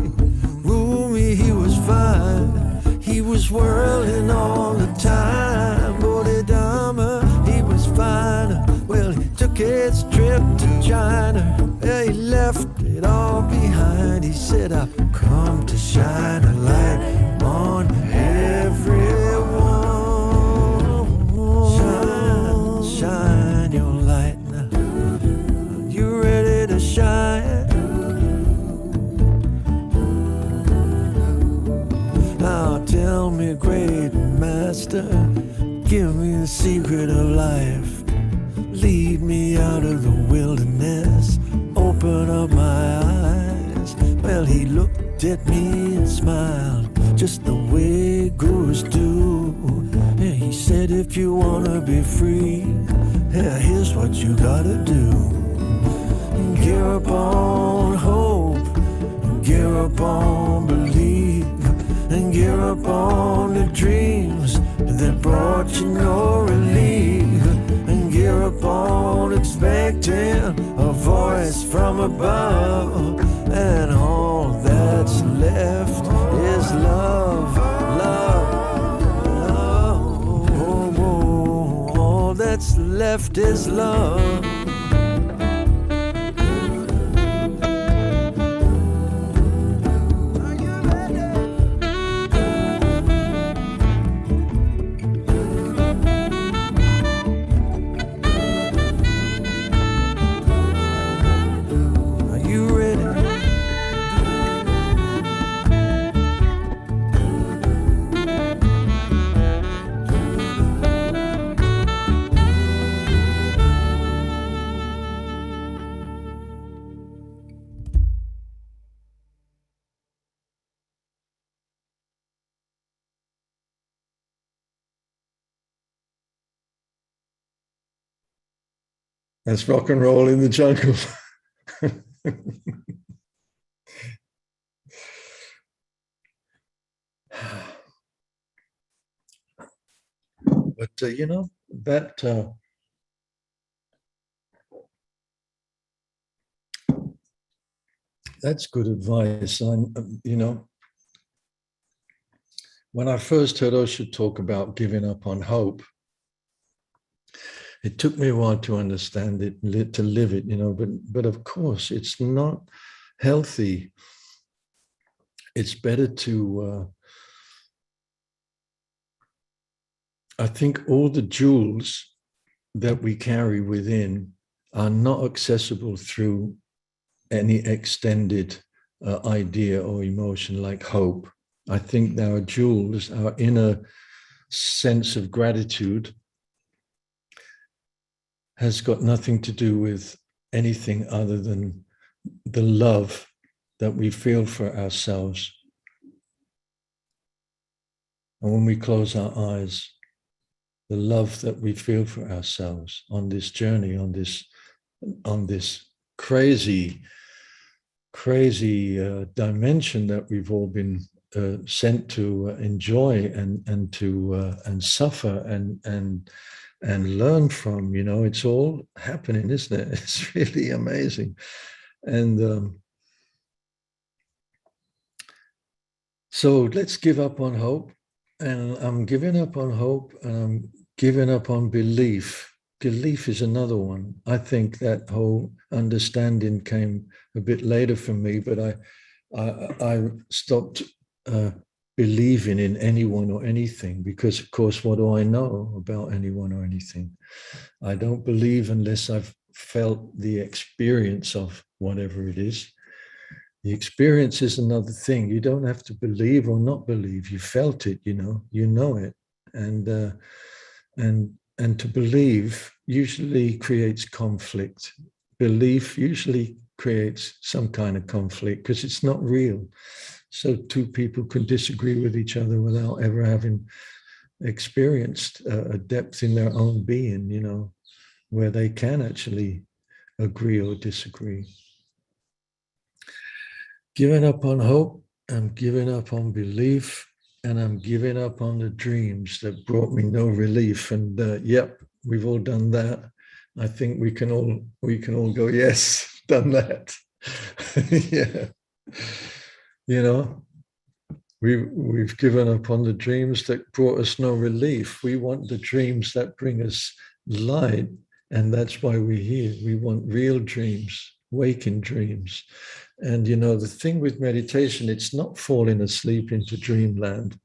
Rumi, he was fine, he was whirling all the time. Bodhidharma, he was fine. Well, he took his trip to China. Yeah, he left it all behind. He said, I've come to shine a light on everyone. Shine, shine your light now. Are you ready to shine? Now tell me, great master, give me the secret of life. Lead me out of the wilderness, open up my eyes. Well, he looked at me and smiled, just the way gurus do. Yeah, he said, if you wanna be free, yeah, here's what you gotta do. Gear up on hope, gear up on belief, and gear up on the dreams that brought you no relief. Gear up on expecting a voice from above, and all that's left is love, love, love. Oh, oh, all that's left is love. That's rock and roll in the jungle. But you know, that's good advice. You know, when I first heard Osho talk about giving up on hope, it took me a while to understand it, to live it, you know, but of course it's not healthy. It's better to, I think all the jewels that we carry within are not accessible through any extended idea or emotion like hope. I think our jewels, our inner sense of gratitude, has got nothing to do with anything other than the love that we feel for ourselves. And when we close our eyes, the love that we feel for ourselves on this journey, on this crazy dimension that we've all been sent to enjoy and suffer and learn from, you know, it's all happening, isn't it? It's really amazing. And so let's give up on hope. And I'm giving up on hope, and I'm giving up on belief. Belief is another one. I think that whole understanding came a bit later for me, but I stopped believing in anyone or anything, because of course, what do I know about anyone or anything? I don't believe unless I've felt the experience of whatever it is. The experience is another thing. You don't have to believe or not believe. You felt it, you know it. And to believe usually creates conflict. Belief usually creates some kind of conflict because it's not real. So two people can disagree with each other without ever having experienced a depth in their own being, you know, where they can actually agree or disagree. Giving up on hope and giving up on belief and I'm giving up on the dreams that brought me no relief. And yep, we've all done that. I think we can all go, yes, done that. Yeah, you know, we've given up on the dreams that brought us no relief. We want the dreams that bring us light, and that's why we're here. We want real dreams, waking dreams. And you know, the thing with meditation, it's not falling asleep into dreamland.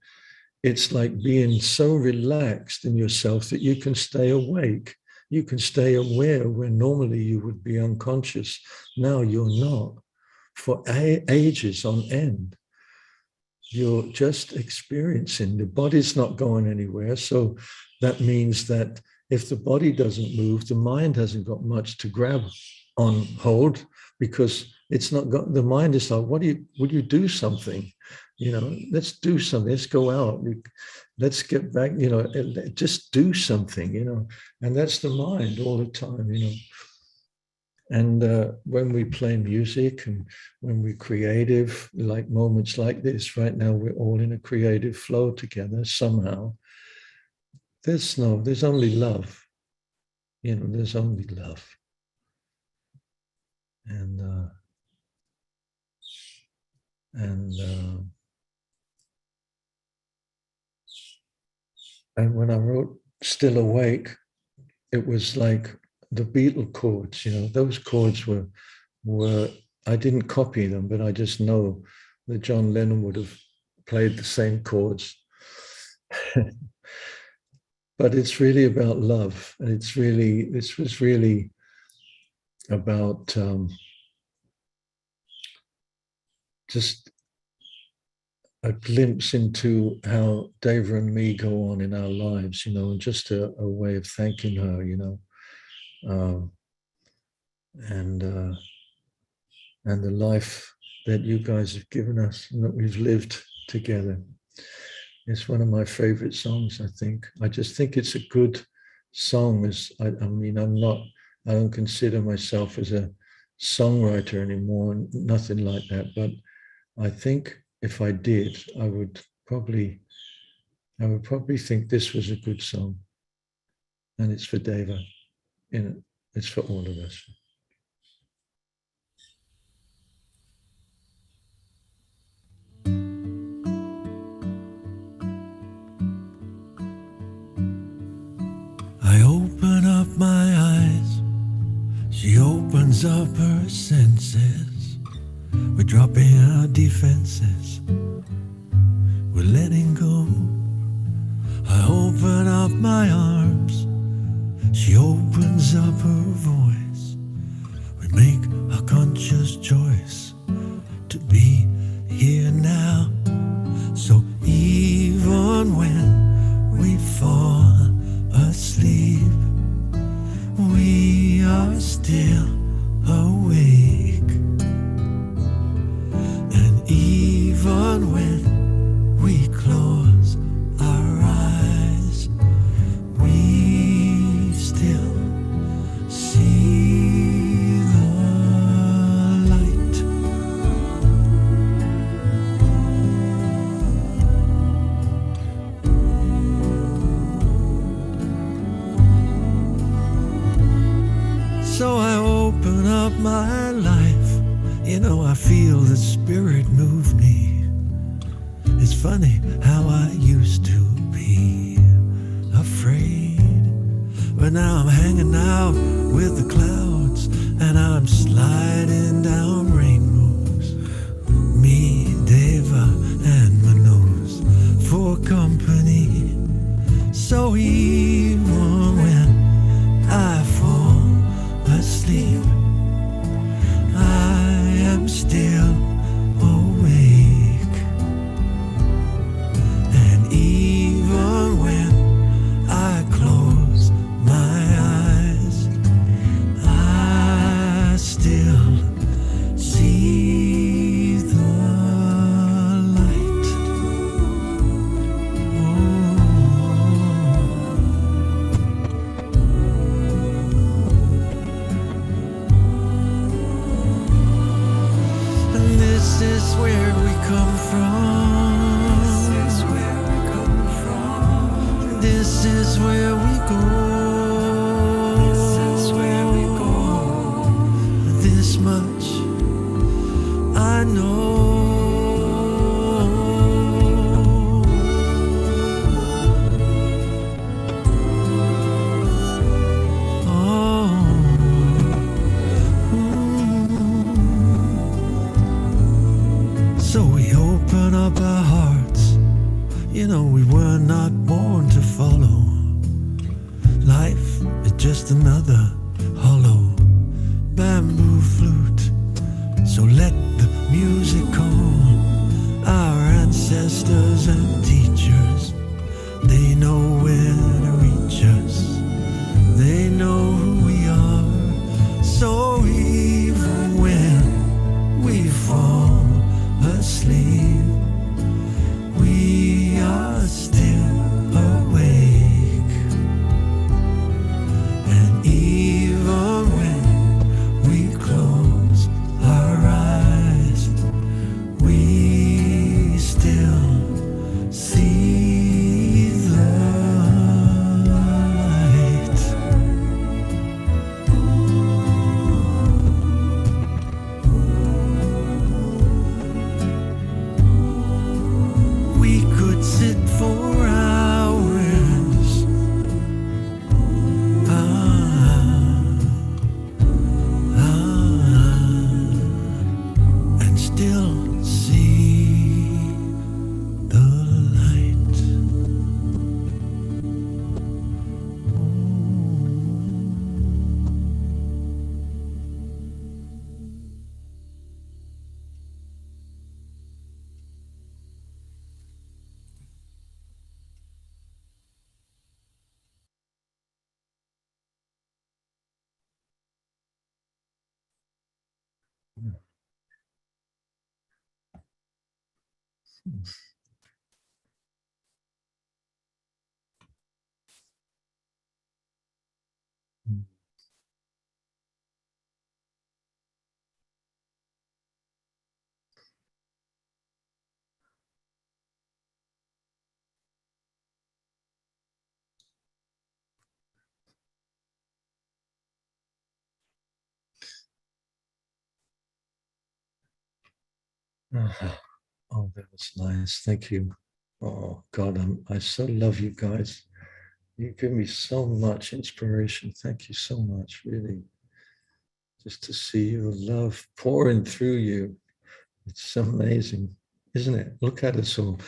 It's like being so relaxed in yourself that you can stay awake. You can stay aware where normally you would be unconscious. Now you're not. For ages on end, you're just experiencing. The body's not going anywhere. So that means that if the body doesn't move, the mind hasn't got much to grab on hold, because it's not got, the mind is like, would you do something? You know, let's do something, let's go out, let's get back, you know, just do something, you know, and that's the mind all the time, you know. And when we play music and when we're creative, like moments like this, right now, we're all in a creative flow together somehow. There's only love, you know, there's only love. And when I wrote Still Awake, it was like the Beatle chords, you know, those chords were I didn't copy them, but I just know that John Lennon would have played the same chords. But it's really about love. And this was really about just a glimpse into how Deva and me go on in our lives, you know, and just a way of thanking her, you know, and the life that you guys have given us and that we've lived together. It's one of my favorite songs, I think. I just think it's a good song. I mean, I don't consider myself as a songwriter anymore, nothing like that, but I think if I did, I would probably think this was a good song. And it's for Deva, you know, it's for all of us. I open up my eyes, she opens up her senses. We're dropping our defenses, we're letting go. I open up my arms, she opens up her voice. We make a conscious choice to be here now. So even when we fall asleep, we are still awake. And even when we close our eyes, we still see the light. So I open up my life, you know, I feel the spirit move me. It's funny how I used to be afraid, but now I'm hanging out with the clouds and I'm sliding down rainbows. Me, Deva, and my nose for company. So even when I fall asleep, I am still awake. And even when I close my eyes, I still see the light. Oh. This is where we go. This is where we go. This much I know. So we open up our hearts. You know, we were not born to follow. Life is just another hollow bamboo flute. So let the music call our ancestors and teachers. They know where to reach us. They know who we are. So even when we fall asleep, we are still awake. And even when we close our eyes, we still see the light. We could sit for hours, and still see the light. Oh, that was nice. Thank you. Oh God, I so love you guys. You give me so much inspiration. Thank you so much, really. Just to see your love pouring through you. It's amazing, isn't it? Look at us all.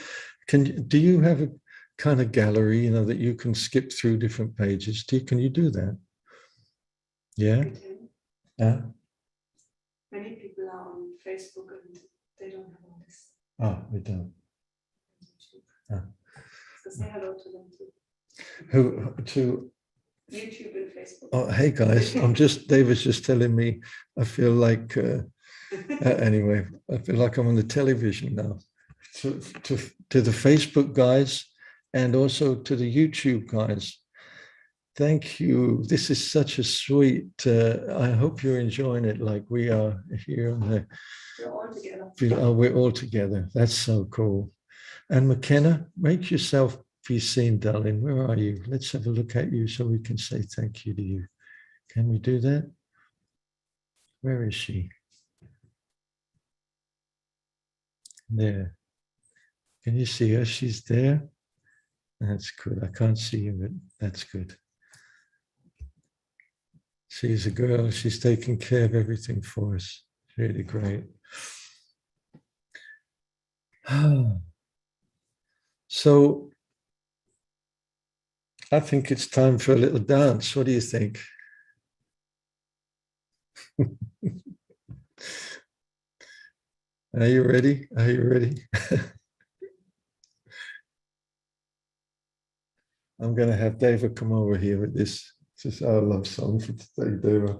Do you have a kind of gallery, you know, that you can skip through different pages? Can you do that? Yeah? Yeah? Many people are on Facebook and they don't have all this. Oh, we don't. Ah. So say hello to them too. Who to YouTube and Facebook. Oh, hey guys, David's just telling me I feel like, anyway, I feel like I'm on the television now. To the Facebook guys and also to the YouTube guys, thank you. This is such a sweet, I hope you're enjoying it like we are here on the, We're all together. we're all together. That's so cool. And McKenna, make yourself be seen, darling. Where are you? Let's have a look at you so we can say thank you to you. Can we do that? Where is she? There. Can you see her? She's there. That's good. I can't see you, but that's good. She's a girl. She's taking care of everything for us. Really great. So I think it's time for a little dance. What do you think? Are you ready? Are you ready? I'm going to have Deva come over here with this. This is our love song for today, Deva.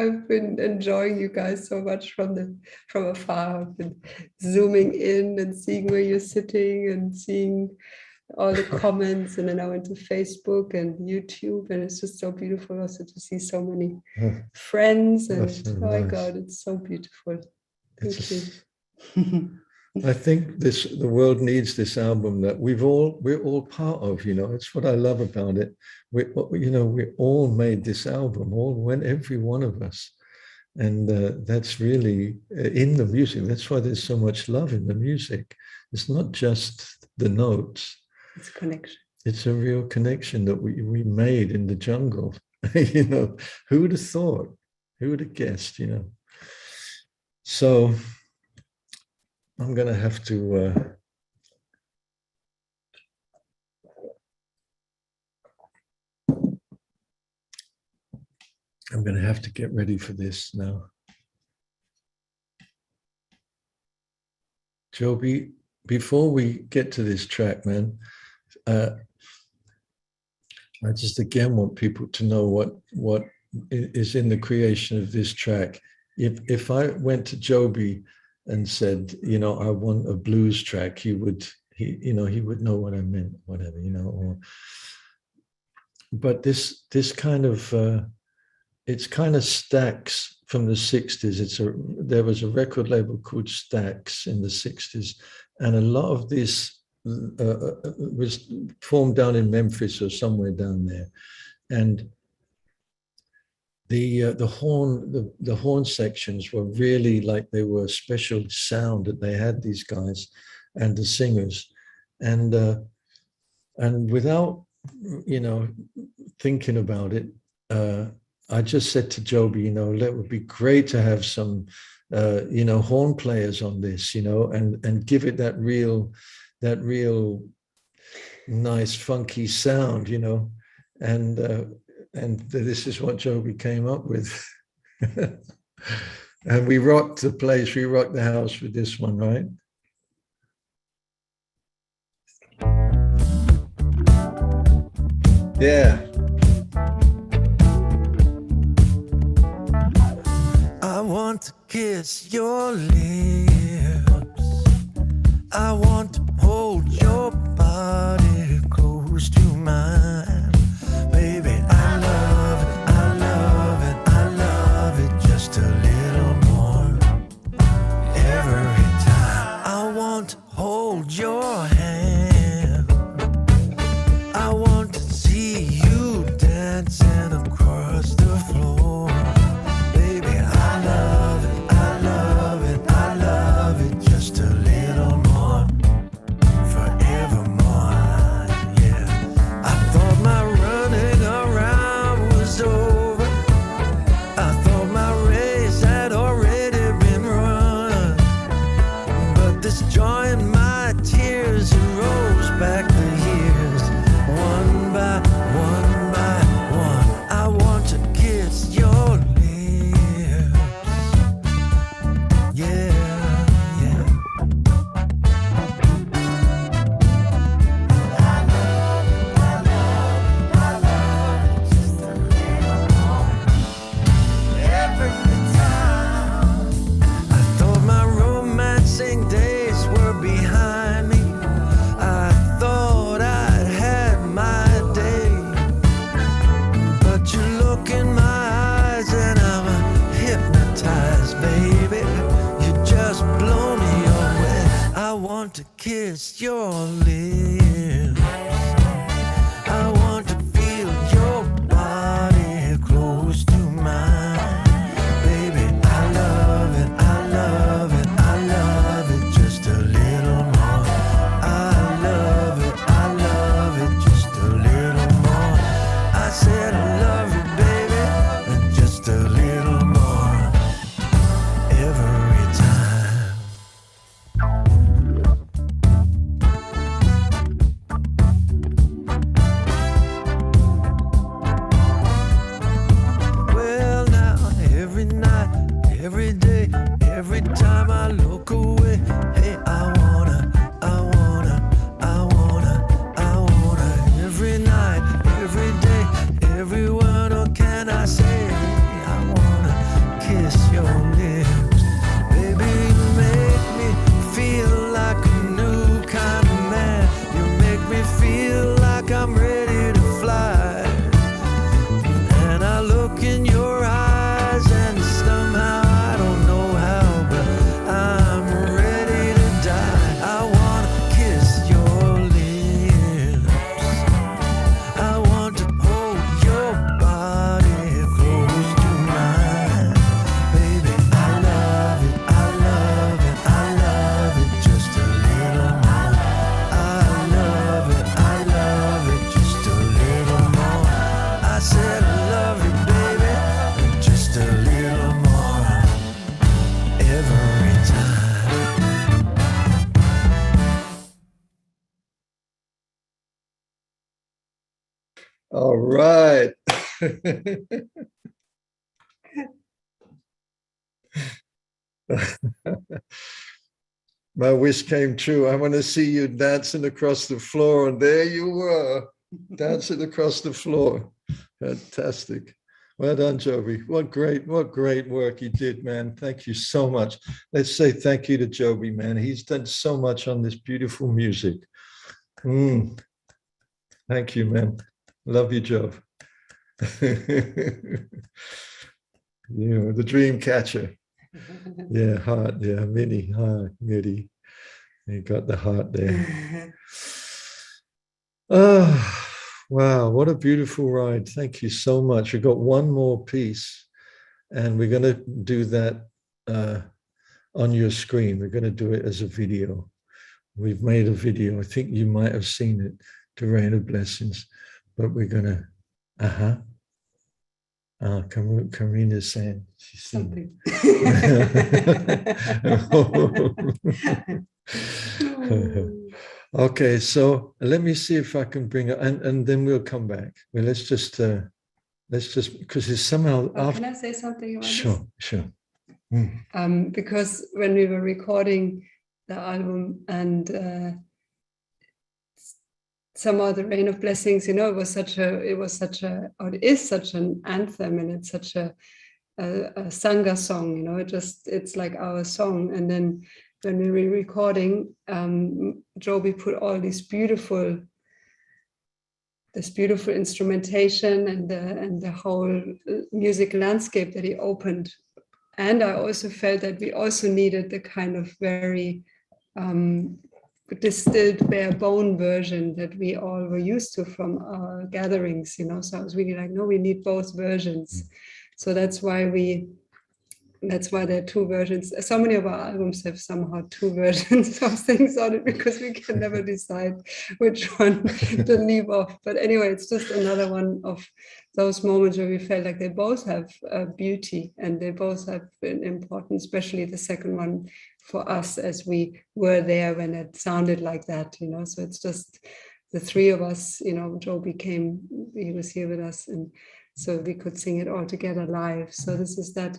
I've been enjoying you guys so much from afar. I've been zooming in and seeing where you're sitting and seeing all the comments, and then I went to Facebook and YouTube, and it's just so beautiful also to see so many friends. And That's so oh my nice. God, it's so beautiful. Thank It's you. I think the world needs this album that we're all part of. It's what I love about it. We all made this album, every one of us, and that's really in the music. That's why there's so much love in the music. It's not just the notes. It's a connection. It's a real connection that we made in the jungle. Who would have thought? Who would have guessed? So I'm going to have to get ready for this now. Joby, before we get to this track, man, I just again want people to know what is in the creation of this track. If I went to Joby and said, I want a blues track, he would know what I meant, whatever, but this kind of it's kind of Stax from the 60s. There was a record label called Stax in the 60s, and a lot of this was formed down in Memphis or somewhere down there, and the horn sections were really like they were special sound that they had, these guys and the singers, and without thinking about it, I just said to Joby, it would be great to have some horn players on this, and give it that real nice funky sound, and this is what Joby came up with. And we rocked the place, we rocked the house with this one, right? Yeah. I want to kiss your lips. I want to hold your body close to mine. Baby, I love it, I love it, I love it just a little more. Every time I want to hold your hand. I want to see you dancing across the floor. Baby, I love it, I love it, I love it just a little more. Forevermore, yeah. I thought my running around was over. I thought my race had already been run. But this joy in my tears rose back the years, one by one by one. I want to kiss your lips. Yeah, yeah. I love it, I love it, I love it just a little more. Every time I thought my romancing days were behind me. I thought I'd had my day. But you look in my eyes and I'm hypnotized, baby. You just blow me away. I want to kiss your lips. I want to feel your body close to mine. Baby, I love it, I love it, I love it just a little more. I love it, I love it just a little more. I said I love you, baby, and just a little more. Every time. All right. My wish came true. I want to see you dancing across the floor, and there you were, dancing across the floor. Fantastic. Well done, Joby. What great work you did, man. Thank you so much. Let's say thank you to Joby, man. He's done so much on this beautiful music. Thank you, man. Love you, Job. You, the dream catcher. Yeah, heart. Yeah, Minnie. Heart, Mitty. You got the heart there. Oh, wow. What a beautiful ride. Thank you so much. We've got one more piece, and we're going to do that on your screen. We're going to do it as a video. We've made a video. I think you might have seen it, to Rain of Blessings, but we're going to, Karina's saying she's seen it. Okay, so let me see if I can bring it, and then we'll come back. Well, let's just because it's somehow. Can I say something about Sure, this? sure. Because when we were recording the album and somehow the Rain of Blessings, it is such an anthem, and it's such a sangha song, it's like our song. And then when we were recording, Joby put all this beautiful instrumentation and the whole music landscape that he opened. And I also felt that we also needed the kind of very distilled bare bone version that we all were used to from our gatherings, So I was really like, no, we need both versions. So that's why there are two versions. So many of our albums have somehow two versions of things on it, because we can never decide which one to leave off. But anyway, it's just another one of those moments where we felt like they both have beauty, and they both have been important, especially the second one for us, as we were there when it sounded like that, So it's just the three of us, Joby came, he was here with us, and so we could sing it all together live. So this is the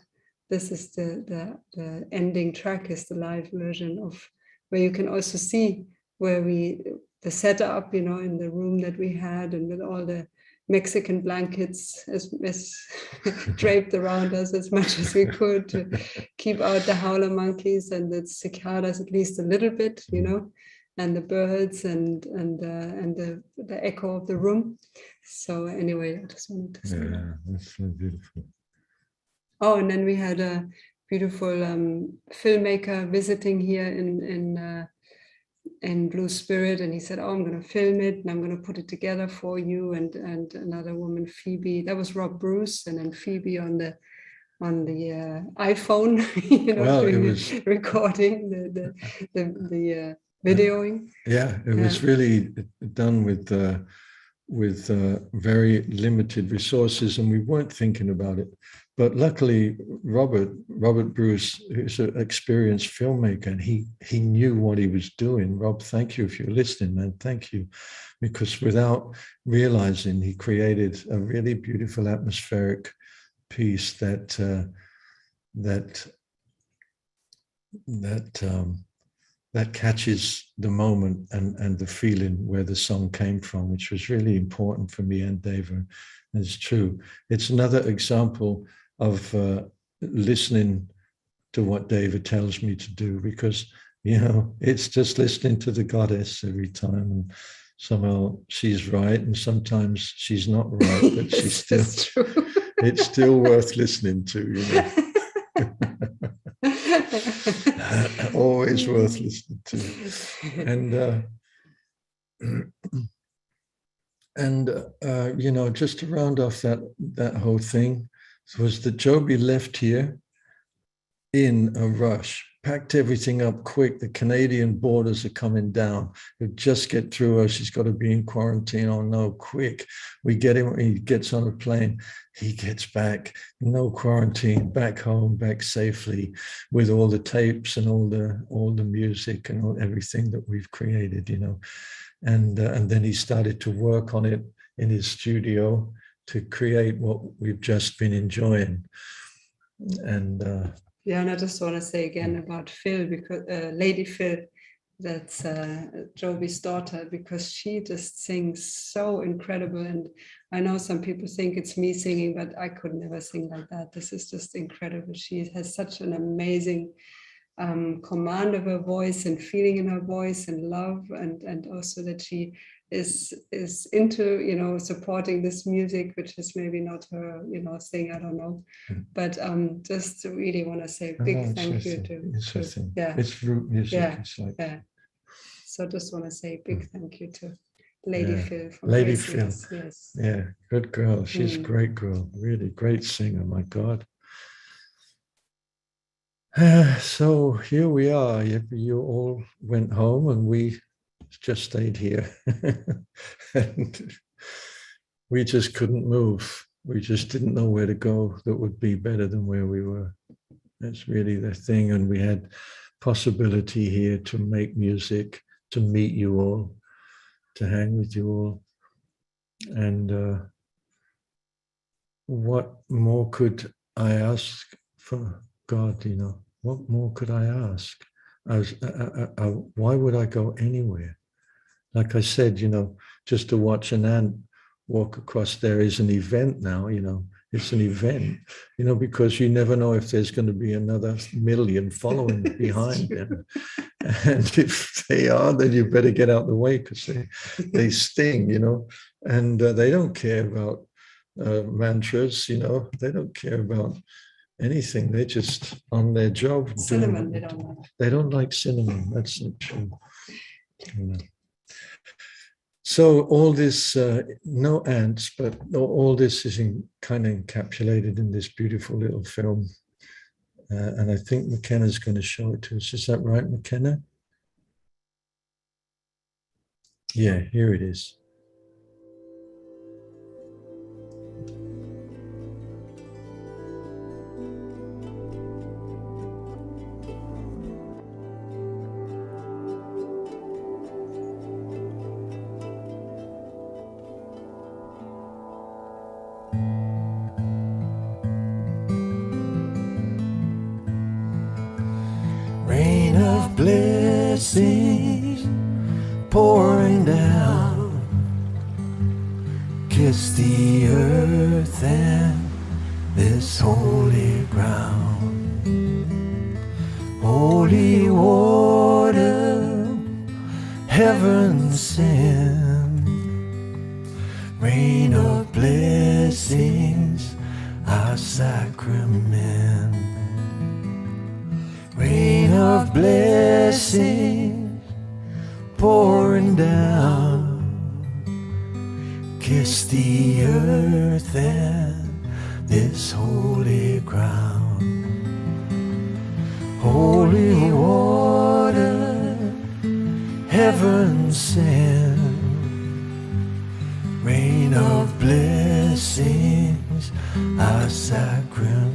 ending track, is the live version of, where you can also see where the setup, in the room that we had, and with all the Mexican blankets as draped around us as much as we could to keep out the howler monkeys and the cicadas at least a little bit, and the birds and the echo of the room. So anyway, I just wanted to say that. Yeah, that's so beautiful. Oh, and then we had a beautiful filmmaker visiting here in Blue Spirit, and he said, "Oh, I'm going to film it, and I'm going to put it together for you." And another woman, Phoebe, that was Rob Bruce, and then Phoebe on the iPhone, recording the videoing. Yeah, it was really done with very limited resources, and we weren't thinking about it. But luckily, Robert Bruce, who's an experienced filmmaker, and he knew what he was doing. Rob, thank you if you're listening, man. Thank you, because without realizing, he created a really beautiful atmospheric piece that catches the moment and the feeling where the song came from, which was really important for me and Deva. And it's true. It's another example of listening to what Deva tells me to do, because, it's just listening to the goddess every time. And somehow she's right, and sometimes she's not right, but she's still true. It's still worth listening to, always worth listening to. And just to round off that whole thing, was that Joby left here in a rush, packed everything up quick. The Canadian borders are coming down. He'll just get through us. He's got to be in quarantine. Oh no, quick. We get him. He gets on a plane. He gets back, no quarantine, back home, back safely, with all the tapes and all the music and everything that we've created, And then he started to work on it in his studio to create what we've just been enjoying. And yeah, and I just want to say again about Phil, because Lady Phil, that's Joby's daughter, because she just sings so incredible. And I know some people think it's me singing, but I could never sing like that. This is just incredible. She has such an amazing command of her voice and feeling in her voice and love, and also that she is into, you know, supporting this music, which is maybe not her, you know, thing, I don't know. But just really want to say a big thank you to yeah, it's root music. Yeah, it's like, yeah. So just want to say a big thank you to Lady Phil from Lady Gracing Phil. Us. Yes. Yeah, good girl. She's a great girl, really great singer, my God. So here we are. You all went home and we just stayed here. And we just couldn't move. We just didn't know where to go that would be better than where we were. That's really the thing. And we had possibility here to make music, to meet you all, to hang with you all. And what more could I ask for God, you know? What more could I ask? Why would I go anywhere? Like I said, you know, just to watch an ant walk across there is an event now, you know. It's an event, you know, because you never know if there's going to be another million following behind them. And if they are, then you better get out the way because they sting, you know. And they don't care about mantras, you know. They don't care about anything. They're just on their job. Cinnamon, they don't like. They don't like cinnamon. That's not true. You know. So all this, no ants, but all this is kind of encapsulated in this beautiful little film. And I think McKenna's going to show it to us. Is that right, McKenna? Yeah, here it is. Rain of blessings pouring down, kiss the earth and this holy ground. Holy water, heaven sent, rain of blessings, our sacrament. Rain of blessings pouring down, kiss the earth and this holy ground. Holy water, heaven sent, rain of blessings, our sacrament.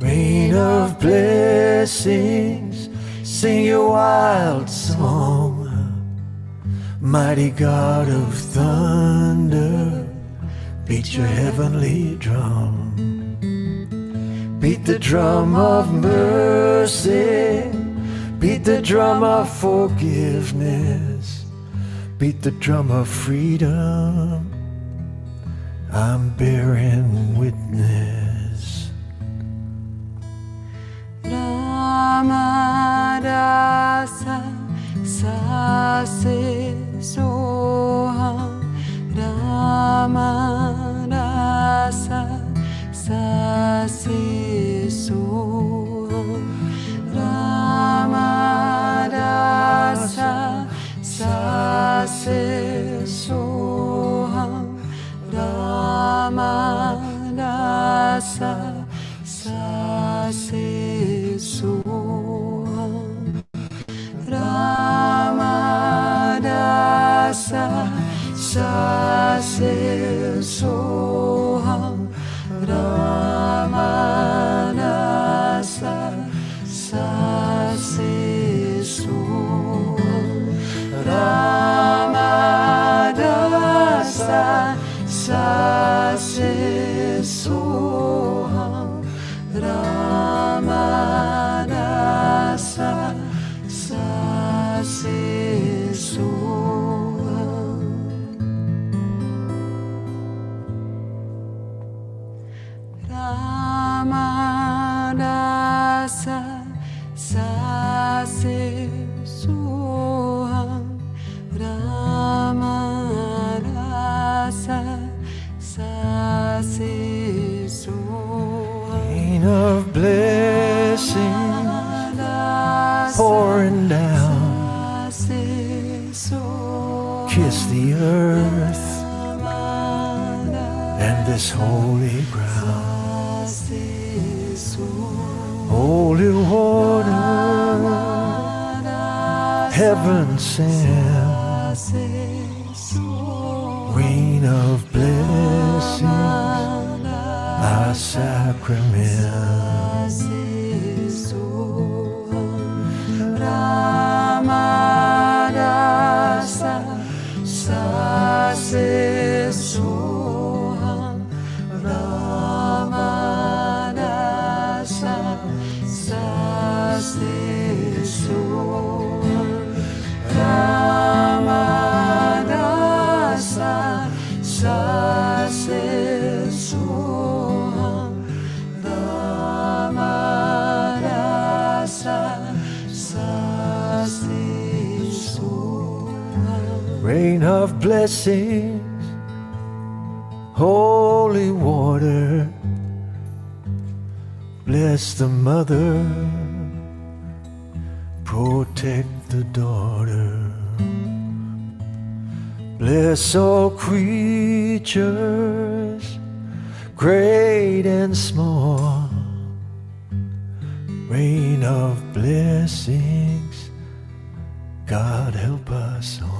Rain of blessings, sing your wild song. Mighty God of thunder, beat your heavenly drum. Beat the drum of mercy, beat the drum of forgiveness, beat the drum of freedom. I'm bearing witness. Ramadasa Sase Soham, Ramadasa Sase Soham, Ramadasa Sase Soham, Ramadasa Sase Soham, Ramadasa Sase Soham, Ramadasa Sase Soham, Ramadasa bless the earth and this holy ground, holy water, heaven sent, rain of blessings, our sacrament. Rain of blessings, holy water, bless the mother, protect the daughter. Bless all creatures, great and small. Rain of blessings, God help us all.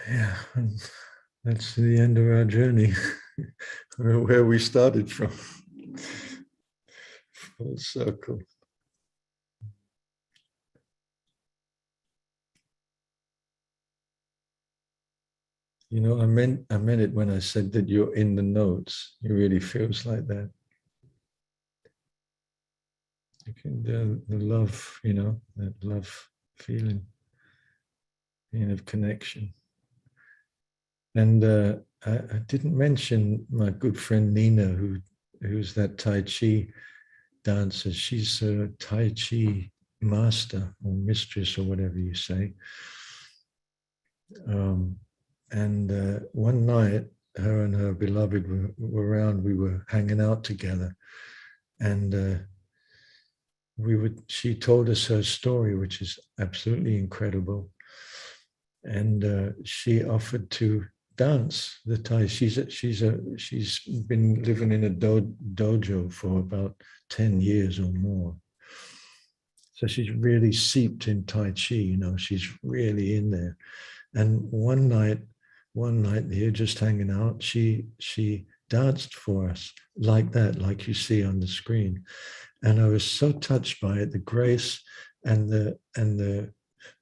Yeah, and that's the end of our journey, where we started from. Full circle. You know, I meant it when I said that you're in the notes. It really feels like that. You can the love, you know, that love feeling of connection. And I didn't mention my good friend Nina, who's that Tai Chi dancer. She's a Tai Chi master or mistress or whatever you say. And one night, her and her beloved were around. We were hanging out together, and she told us her story, which is absolutely incredible. And she offered to dance the Tai. She's been living in a dojo for about 10 years or more. So she's really seeped in Tai Chi, you know, she's really in there. And one night one night here, just hanging out, she danced for us like that, like you see on the screen. And I was so touched by it, the grace and the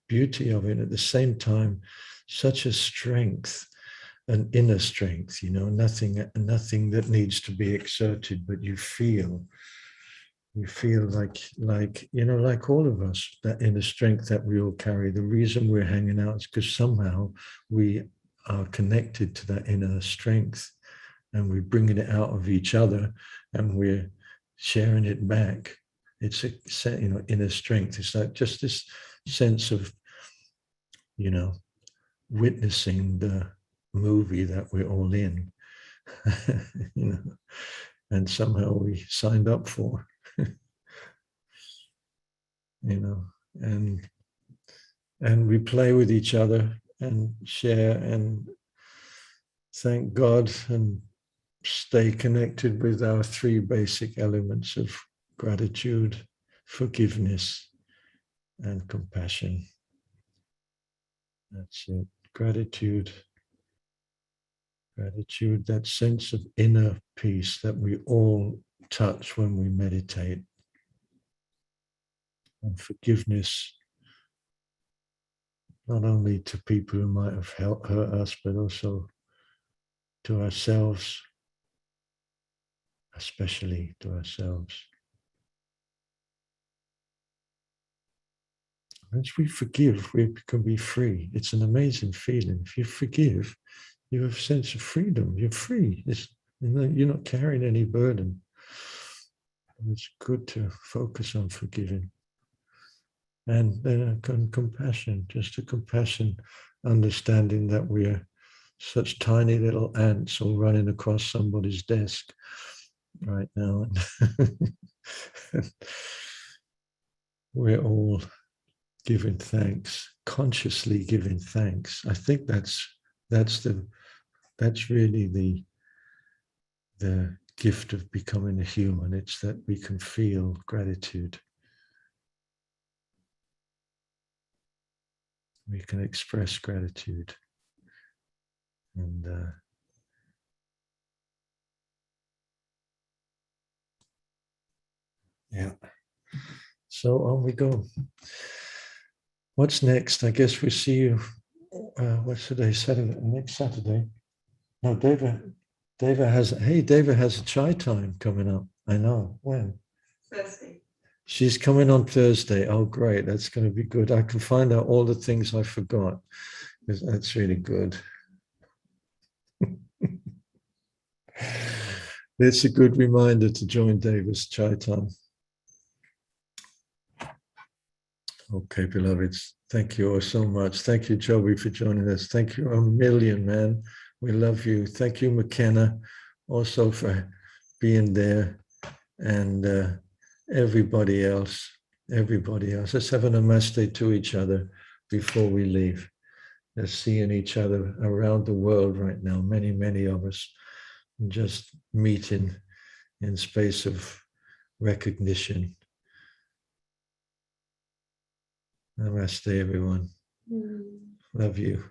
beauty of it at the same time, such a strength, an inner strength, you know, nothing that needs to be exerted, but you feel like, you know, like all of us, that inner strength that we all carry. The reason we're hanging out is because somehow we are connected to that inner strength, and we're bringing it out of each other, and we're sharing it back. It's a, you know, inner strength. It's like just this sense of, you know, witnessing the movie that we're all in, you know, and somehow we signed up for, you know, and we play with each other and share and thank God and stay connected with our three basic elements of gratitude, forgiveness, and compassion. That's it. Gratitude, that sense of inner peace that we all touch when we meditate. And forgiveness, not only to people who might have hurt us, but also to ourselves, especially to ourselves. Once we forgive, we can be free. It's an amazing feeling. If you forgive, you have a sense of freedom. You're free. You're not carrying any burden. It's good to focus on forgiving. And then compassion, just a compassion, understanding that we are such tiny little ants all running across somebody's desk right now. We're all giving thanks, consciously giving thanks. I think that's really the gift of becoming a human. It's that we can feel gratitude. We can express gratitude. And yeah. So on we go. What's next? I guess we see you, what's today, Saturday, next Saturday. No, Deva has a chai time coming up. I know. When? Thursday. She's coming on Thursday. Oh, great. That's going to be good. I can find out all the things I forgot. That's really good. It's a good reminder to join Deva's chai time. Okay, beloveds. Thank you all so much. Thank you, Joby, for joining us. Thank you a million, man. We love you. Thank you, McKenna, also for being there. And everybody else. Let's have a namaste to each other before we leave. Let's seeing each other around the world right now, many, many of us, just meeting in space of recognition. Namaste, everyone. Love you.